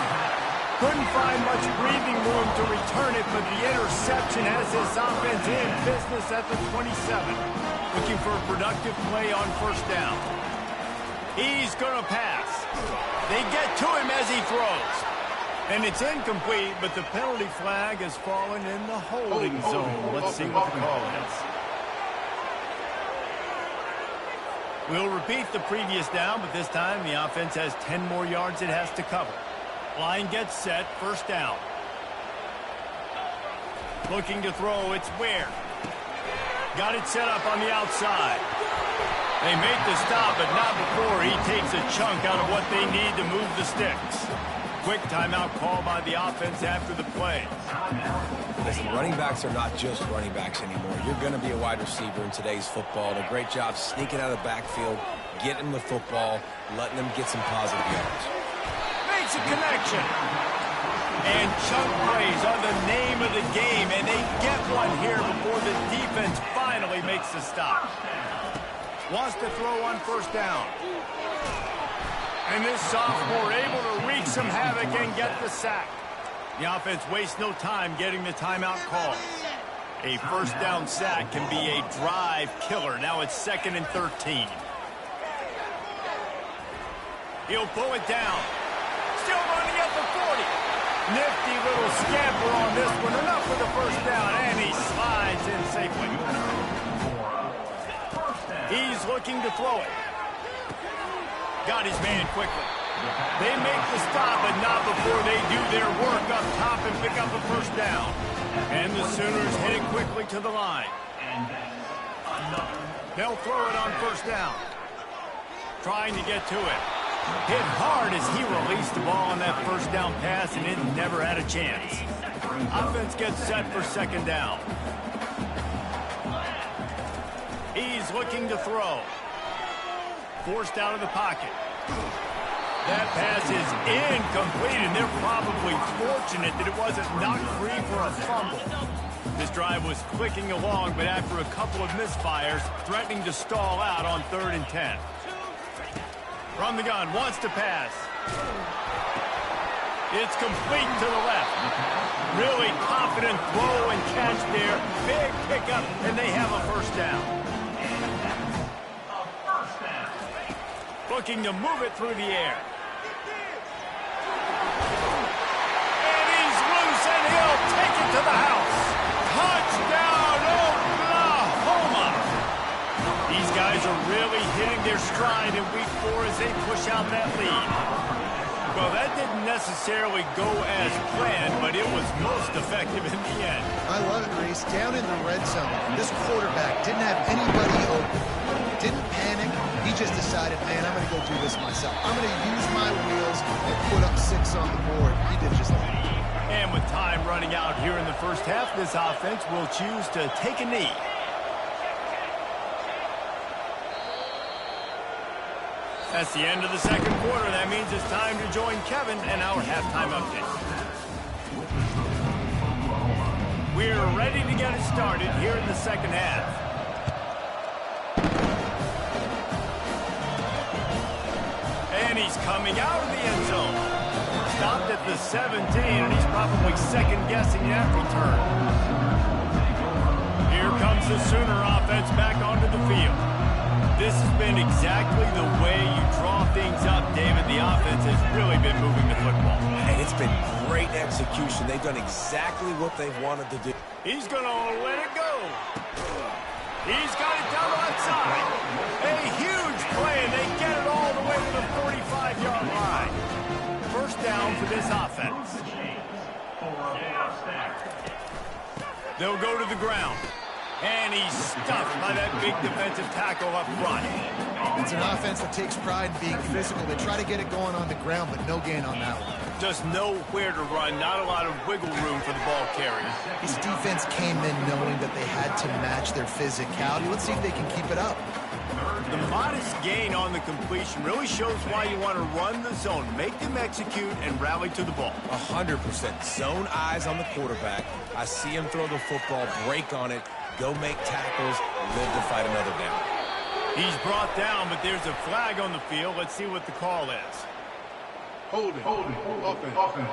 Couldn't find much breathing room to return it, but the interception has this offense in business at the 27. Looking for a productive play on first down. He's going to pass. They get to him as he throws. And it's incomplete, but the penalty flag has fallen in the holding zone. Let's see what the call is. We'll repeat the previous down, but this time the offense has 10 more yards it has to cover. Line gets set, first down. Looking to throw, it's Ware. Got it set up on the outside. They make the stop, but not before he takes a chunk out of what they need to move the sticks. Quick timeout call by the offense after the play. Listen, running backs are not just running backs anymore. You're going to be a wide receiver in today's football. And a great job sneaking out of the backfield, getting the football, letting them get some positive yards. Makes a connection. And chunk plays are the name of the game, and they get one here before the defense finally makes the stop. Wants to throw on first down. And this sophomore able to wreak some havoc and get the sack. The offense wastes no time getting the timeout call. A first down sack can be a drive killer. Now it's 2nd and 13. He'll pull it down. Still running at the 40. Nifty little scamper on this one. Enough for the first down, and he slides in safely. He's looking to throw it. Got his man quickly. They make the stop, but not before they do their work up top and pick up a first down. And the Sooners heading quickly to the line. They'll throw it on first down. Trying to get to it. Hit hard as he released the ball on that first down pass, and it never had a chance. Offense gets set for second down. He's looking to throw. Forced out of the pocket. That pass is incomplete, and they're probably fortunate that it wasn't knocked free for a fumble. This drive was clicking along, but after a couple of misfires, threatening to stall out on 3rd and 10. From the gun, wants to pass. It's complete to the left. Really confident throw and catch there. Big pickup, and they have a first down. looking to move it through the air. And he's loose, and he'll take it to the house. Touchdown, Oklahoma! These guys are really hitting their stride in Week 4 as they push out that lead. Well, that didn't necessarily go as planned, but it was most effective in the end. I love it, Reese. Down in the red zone, this quarterback didn't have anybody open. Didn't panic. He just decided, man, I'm going to go do this myself. I'm going to use my wheels and put up 6 on the board. He did just that. And with time running out here in the first half, this offense will choose to take a knee. That's the end of the second quarter. That means it's time to join Kevin and our halftime update. We're ready to get it started here in the second half. And he's coming out of the end zone. Stopped at the 17, and he's probably second-guessing that return. Here comes the Sooner offense back onto the field. This has been exactly the way you draw things up, David. The offense has really been moving the football. And it's been great execution. They've done exactly what they've wanted to do. He's going to let it go. He's got it down the left side. A huge play, and they get it all the way to the 45-yard line. First down for this offense. They'll go to the ground. And he's stuffed by that big defensive tackle up front. It's an offense that takes pride in being physical. They try to get it going on the ground, but no gain on that one. Just nowhere to run, not a lot of wiggle room for the ball carrier. This defense came in knowing that they had to match their physicality. Let's see if they can keep it up. The modest gain on the completion really shows why you want to run the zone. Make them execute and rally to the ball. 100%. Zone eyes on the quarterback. I see him throw the football, break on it, go make tackles, live to fight another down. He's brought down, but there's a flag on the field. Let's see what the call is. Holding. Offense.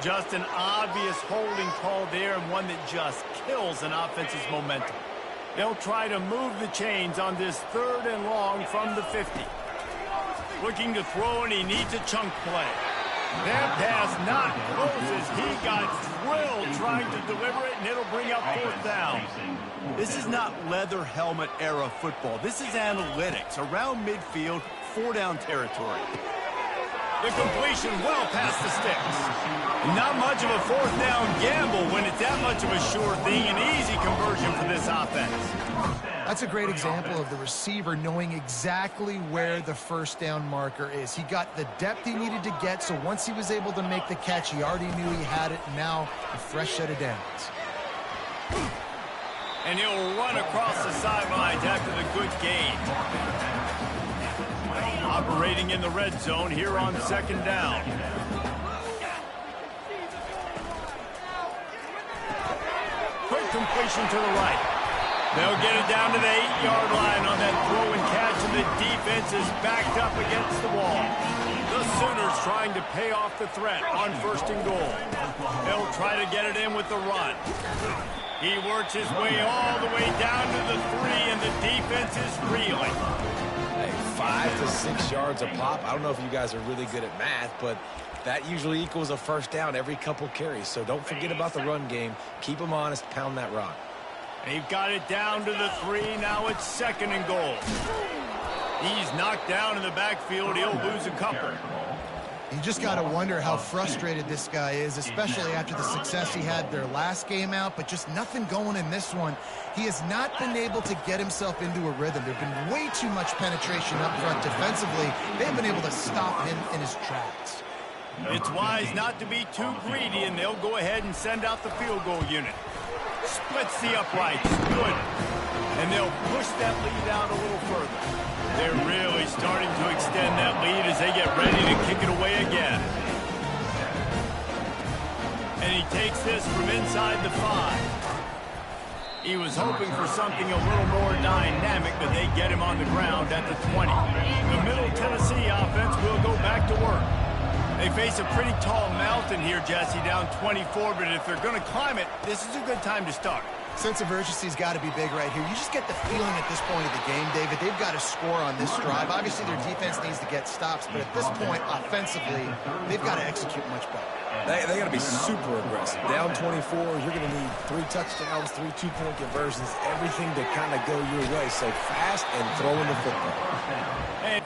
Just an obvious holding call there, and one that just kills an offense's momentum. They'll try to move the chains on this 3rd and long from the 50. Looking to throw, and he needs a chunk play. That pass not close as he got drilled trying to deliver it, and it'll bring up 4th down. This is not leather helmet era football. This is analytics. Around midfield, 4-down territory. The completion well past the sticks. Not much of a 4th down gamble when it's that much of a sure thing. An easy conversion for this offense. That's a great example of the receiver knowing exactly where the 1st down marker is. He got the depth he needed to get, so once he was able to make the catch, he already knew he had it. Now, a fresh set of downs. And he'll run across the sidelines after the good gain. Operating in the red zone here on 2nd down. Quick completion to the right. They'll get it down to the 8-yard line on that throw and catch, and the defense is backed up against the wall. The Sooners trying to pay off the threat on 1st and goal. They'll try to get it in with the run. He works his way all the way down to the 3, and the defense is reeling. 5 to 6 yards a pop. I don't know if you guys are really good at math, but that usually equals a 1st down every couple carries. So don't forget about the run game. Keep them honest. Pound that rock. They've got it down to the 3. Now it's 2nd and goal. He's knocked down in the backfield. He'll lose a couple. You just got to wonder how frustrated this guy is, especially after the success he had their last game out, but just nothing going in this one. He has not been able to get himself into a rhythm. There's been way too much penetration up front defensively. They've been able to stop him in his tracks. It's wise not to be too greedy, and they'll go ahead and send out the field goal unit. Splits the uprights. Good. And they'll push that lead out a little further. They're really starting to extend that lead as they get ready to kick it away again. And he takes this from inside the 5. He was hoping for something a little more dynamic, but they get him on the ground at the 20. The Middle Tennessee offense will go back to work. They face a pretty tall mountain here, Jesse, down 24, but if they're going to climb it, this is a good time to start. Sense of urgency's got to be big right here. You just get the feeling at this point of the game, David, they've got to score on this drive. Obviously, their defense needs to get stops, but at this point, offensively, they've got to execute much better. They got to be super aggressive. Down 24, you're going to need 3 touchdowns, 3 two-point conversions, everything to kind of go your way. So fast and throwing the football. And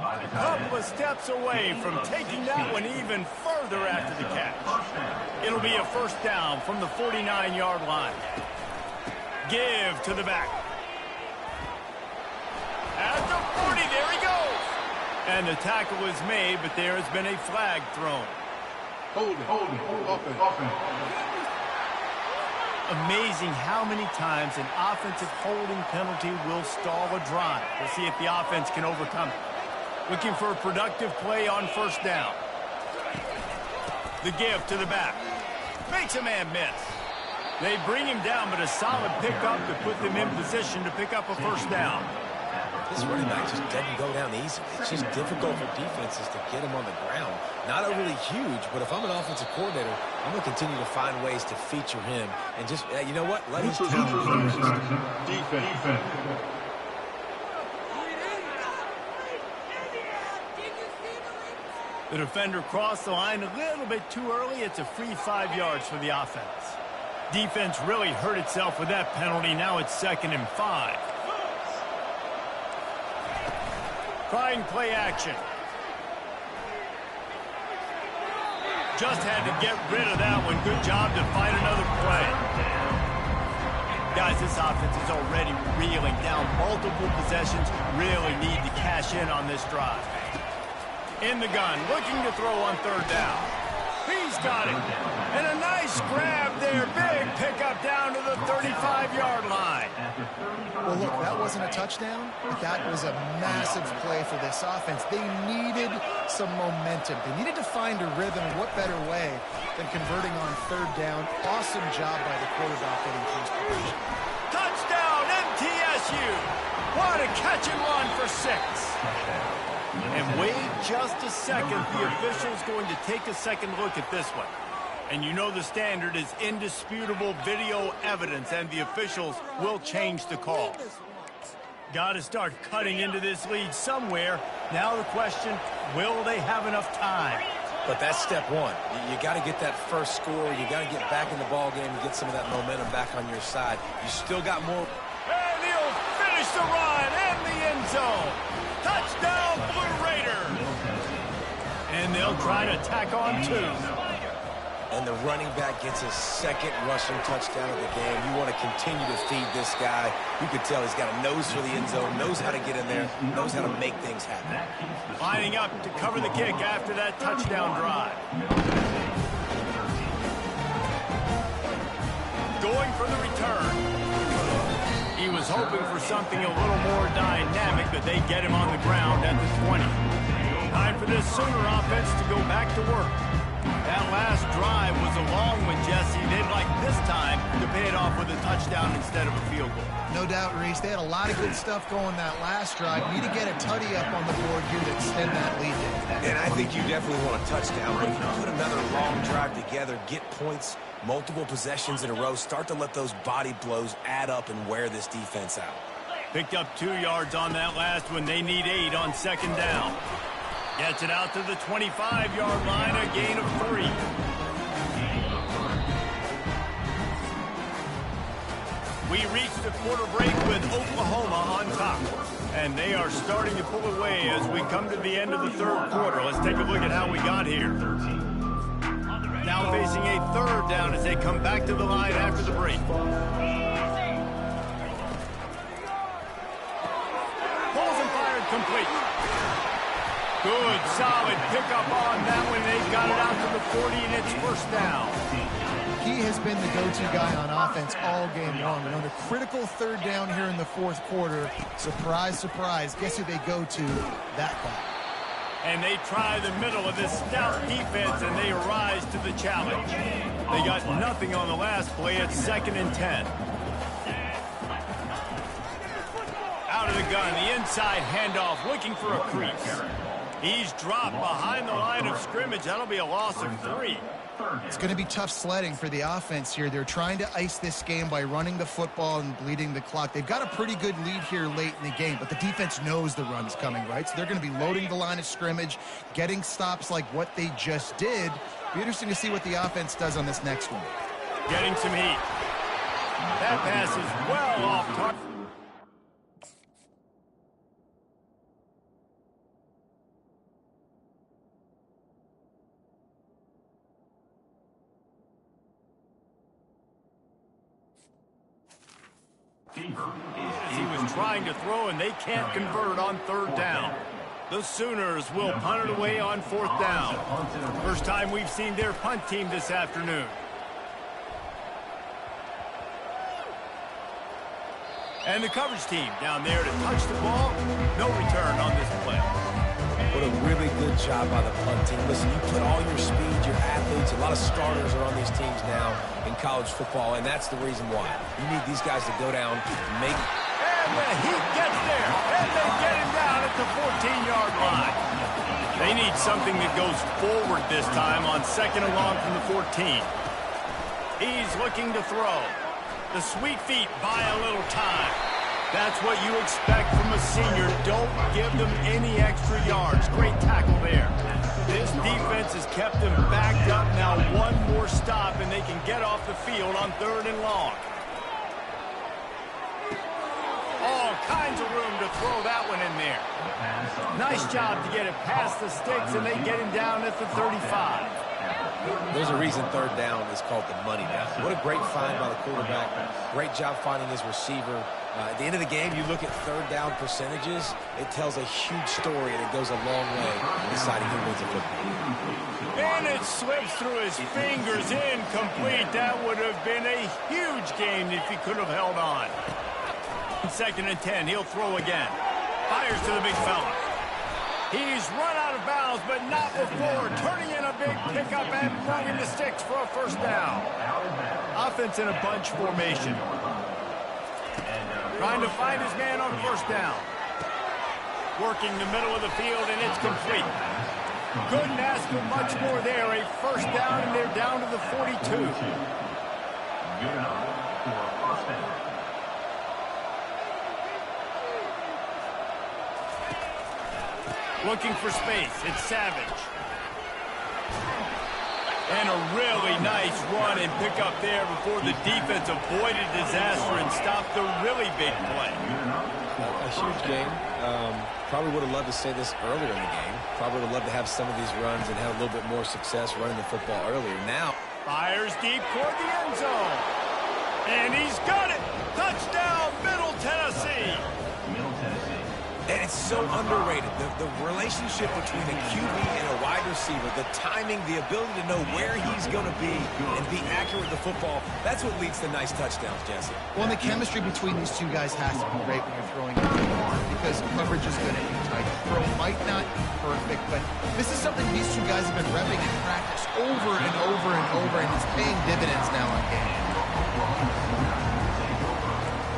a couple of steps away from taking that one even further after the catch. It'll be a first down from the 49-yard line. Give to the back. At the 40, there he goes. And the tackle is made, but there has been a flag thrown. Holding, offense. Amazing how many times an offensive holding penalty will stall a drive. We'll see if the offense can overcome it. Looking for a productive play on first down. The give to the back. Makes a man miss. They bring him down, but a solid pickup to put them in position to pick up a first down. This running back just doesn't go down easy. It's just difficult for defenses to get him on the ground. Not overly huge, but if I'm an offensive coordinator, I'm going to continue to find ways to feature him. And just, you know what? Let his talent do the rest. Defense. The defender crossed the line a little bit too early. It's a free 5 yards for the offense. Defense really hurt itself with that penalty. Now it's 2nd and 5. Trying play action. Just had to get rid of that one. Good job to find another play. Guys, this offense is already reeling down multiple possessions. Really need to cash in on this drive. In the gun, looking to throw on 3rd down. He's got it. And a nice grab there. Big pickup down to the 35-yard line. Well, look, that wasn't a touchdown, but that was a massive play for this offense. They needed some momentum. They needed to find a rhythm, and what better way than converting on 3rd down. Awesome job by the quarterback getting to his position. Touchdown, MTSU. What a catch and run for 6. And wait just a second. The official's going to take a second look at this one. And you know the standard is indisputable video evidence, and the officials will change the call. Got to start cutting into this lead somewhere. Now the question, will they have enough time? But that's step one. You got to get that first score. You got to get back in the ball game and get some of that momentum back on your side. You still got more. And he'll finish the run in the end zone. Touchdown, Blue Raiders. And they'll try to tack on 2. And the running back gets his 2nd rushing touchdown of the game. You want to continue to feed this guy. You can tell he's got a nose for the end zone, knows how to get in there, knows how to make things happen. Lining up to cover the kick after that touchdown drive. Going for the return. He was hoping for something a little more dynamic, but they get him on the ground at the 20. Time for this Sooner offense to go back to work. That last drive was a long one, Jesse. They'd like this time to pay it off with a touchdown instead of a field goal. No doubt, Reese. They had a lot of good stuff going that last drive. Need to get a tutty up on the board here to extend that lead. And I think you definitely want a touchdown, but if you put another long drive together, get points, multiple possessions in a row, start to let those body blows add up and wear this defense out. Picked up 2 yards on that last one. They need 8 on 2nd down. Gets it out to the 25-yard line, a gain of 3. We reach the quarter break with Oklahoma on top. And they are starting to pull away as we come to the end of the 3rd quarter. Let's take a look at how we got here. Now facing a 3rd down as they come back to the line after the break. Pulls and fired complete. Good, solid pickup on that one. They got it out to the 40, and it's first down. He has been the go-to guy on offense all game long. And on a critical third down here in the fourth quarter, surprise, surprise, guess who they go to that guy? And they try the middle of this stout defense, and they rise to the challenge. They got nothing on the last play. It's 2nd and 10. Out of the gun, the inside handoff, looking for a crease. He's dropped behind the line of scrimmage. That'll be a loss of 3. It's going to be tough sledding for the offense here. They're trying to ice this game by running the football and bleeding the clock. They've got a pretty good lead here late in the game, but the defense knows the run's coming, right? So they're going to be loading the line of scrimmage, getting stops like what they just did. Be interesting to see what the offense does on this next one. Getting some heat. That pass is well off target. He was trying to throw, and they can't convert on 3rd down. The Sooners will punt it away on 4th down. First time we've seen their punt team this afternoon. And the coverage team down there to touch the ball. No return on this play. What a really good job by the punt team. Listen, you put all your speed, your athletes, a lot of starters are on these teams now in college football, and that's the reason why. You need these guys to go down and make it. And the heat gets there, and they get him down at the 14-yard line. They need something that goes forward this time on 2nd and long from the 14. He's looking to throw. The sweet feet buy a little time. That's what you expect from a senior. Don't give them any extra yards. Great tackle there. This defense has kept them backed up. Now one more stop, and they can get off the field on 3rd and long. All kinds of room to throw that one in there. Nice job to get it past the sticks, and they get him down at the 35. There's a reason 3rd down is called the money down. What a great find by the quarterback. Great job finding his receiver. At the end of the game, you look at 3rd down percentages. It tells a huge story, and it goes a long way in deciding who wins a football. And it slips through his fingers, incomplete. That would have been a huge game if he could have held on. 2nd and 10, he'll throw again. Fires to the big fella. He's run out of bounds, but not before. Turning in a big pickup and moving the sticks for a 1st down. Offense in a bunch formation. Trying to find his man on 1st down. Working the middle of the field, and it's complete. Couldn't ask for much more there. A 1st down, and they're down to the 42. Good enough for a 1st down. Looking for space. It's Savage. And a really nice run and pick up there before the defense avoided disaster and stopped the really big play. A huge game. Probably would have loved to say this earlier in the game. Probably would have loved to have some of these runs and have a little bit more success running the football earlier. Now, fires deep toward the end zone. And he's got it. Touchdown, Middle Tennessee. Middle Tennessee. and it's so underrated. The relationship between a QB and a wide receiver, the timing, the ability to know where he's going to be and be accurate with the football, that's what leads to nice touchdowns, Jesse. Well, and the chemistry between these two guys has to be great when you're throwing it because coverage is going to be tight. Throw might not be perfect, but this is something these two guys have been repping in practice over and over and over, and it's paying dividends now on game.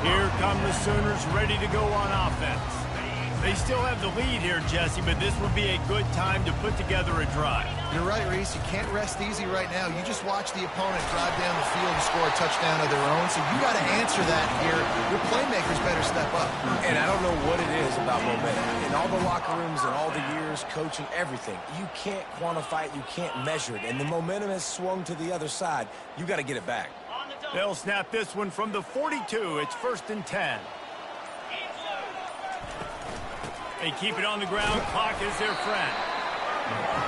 Here come the Sooners ready to go on offense. They still have the lead here, Jesse, but this would be a good time to put together a drive. You're right, Reese. You can't rest easy right now. You just watch the opponent drive down the field and score a touchdown of their own, so you got to answer that here. Your playmakers better step up. And I don't know what it is about momentum. In all the locker rooms and all the years, coaching, everything, you can't quantify it, you can't measure it. And the momentum has swung to the other side. You got to get it back. They'll snap this one from the 42. It's 1st and 10. They keep it on the ground. Clock is their friend.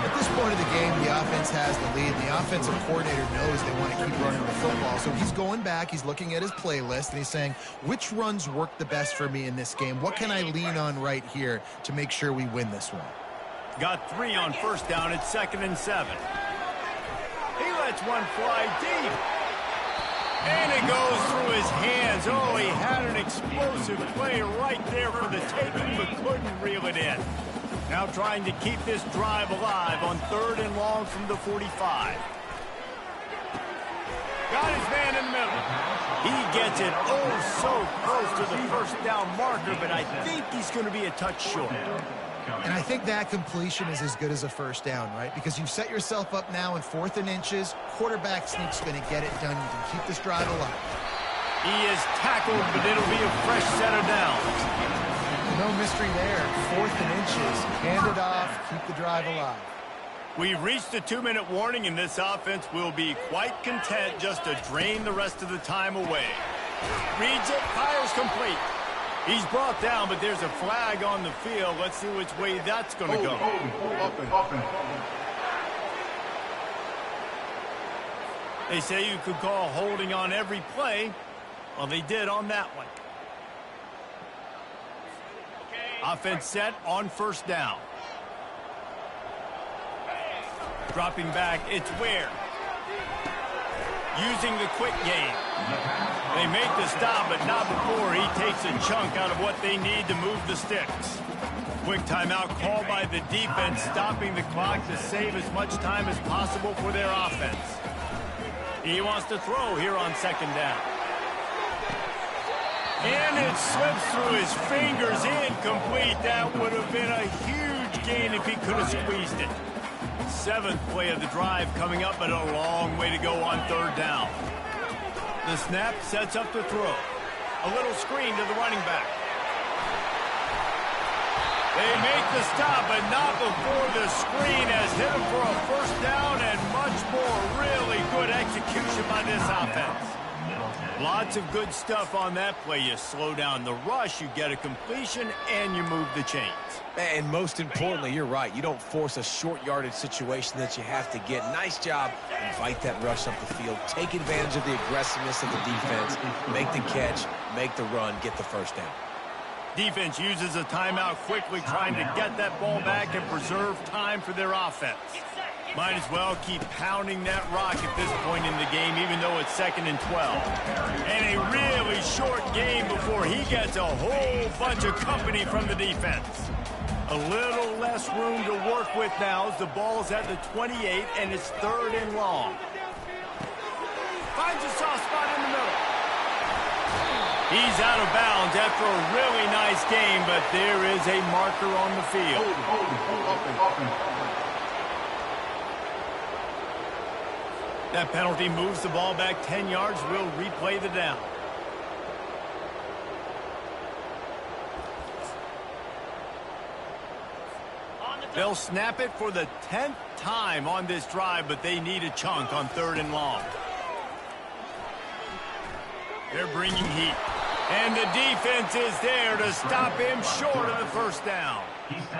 At this point of the game, the offense has the lead. The offensive coordinator knows they want to keep running the football. So he's going back. He's looking at his playlist, and he's saying, which runs work the best for me in this game? What can I lean on right here to make sure we win this one? Got 3 on first down at 2nd and 7. He lets one fly deep. And it goes through his hands. Oh, he had an explosive play right there for the taking, but couldn't reel it in. Now trying to keep this drive alive on 3rd and long from the 45. Got his man in the middle. He gets it oh so close to the first down marker, but I think he's going to be a touch short. And I think that completion is as good as a first down, right? Because you've set yourself up now in 4th and inches. Quarterback sneak's going to get it done. You can keep this drive alive. He is tackled, but it'll be a fresh set of downs. No mystery there. 4th and inches. Hand it off. Keep the drive alive. We've reached the 2-minute warning, and this offense will be quite content just to drain the rest of the time away. Reads it, fires complete. He's brought down, but there's a flag on the field. Let's see which way that's going to go. Offense. They say you could call holding on every play. Well, they did on that one. Offense set on first down. Dropping back, it's Ware. Using the quick game. They make the stop, but not before he takes a chunk out of what they need to move the sticks. Quick timeout called by the defense, stopping the clock to save as much time as possible for their offense. He wants to throw here on 2nd down. And it slips through his fingers, incomplete. That would have been a huge gain if he could have squeezed it. 7th play of the drive coming up, but a long way to go on 3rd down. The snap sets up the throw. A little screen to the running back. They make the stop, but not before the screen has hit him for a first down and much more. Really good execution by this offense. Lots of good stuff on that play. You slow down the rush, you get a completion, and you move the chains. And most importantly, you're right. You don't force a short yardage situation that you have to get. Nice job. Invite that rush up the field. Take advantage of the aggressiveness of the defense. Make the catch, make the run, get the first down. Defense uses a timeout quickly, trying to get that ball back and preserve time for their offense. Might as well keep pounding that rock at this point in the game, even though it's 2nd and 12. And a really short game before he gets a whole bunch of company from the defense. A little less room to work with now as the ball's at the 28 and it's 3rd and long. Finds a soft spot in the middle. He's out of bounds after a really nice game, but there is a marker on the field. Offense. That penalty moves the ball back 10 yards. We'll replay the down. They'll snap it for the 10th time on this drive, but they need a chunk on 3rd and long. They're bringing heat. And the defense is there to stop him short of the first down.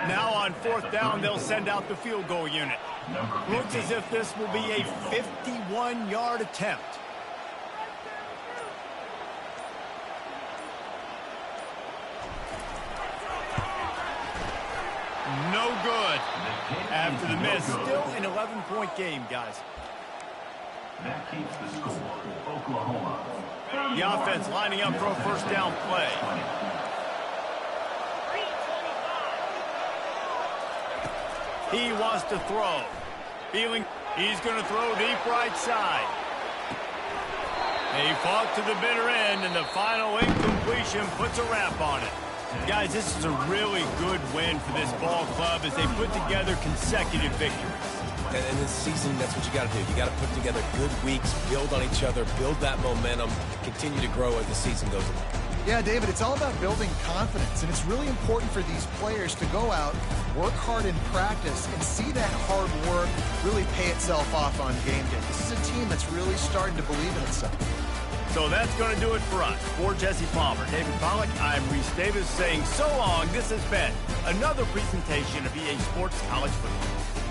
Now on 4th down, they'll send out the field goal unit. Looks as if this will be a 51-yard attempt. No good. After the miss, still an 11-point game, guys. That keeps the score. Oklahoma. The offense lining up for a first down play. He wants to throw. Feeling he's going to throw deep right side. They fought to the bitter end, and the final incompletion puts a wrap on it. Guys, this is a really good win for this ball club as they put together consecutive victories. And in this season, that's what you got to do. You got to put together good weeks, build on each other, build that momentum, continue to grow as the season goes along. Yeah, David, it's all about building confidence, and it's really important for these players to go out, work hard in practice, and see that hard work really pay itself off on game day. This is a team that's really starting to believe in itself. So that's going to do it for us. For Jesse Palmer, David Pollack, I'm Reese Davis saying so long. This has been another presentation of EA Sports College Football.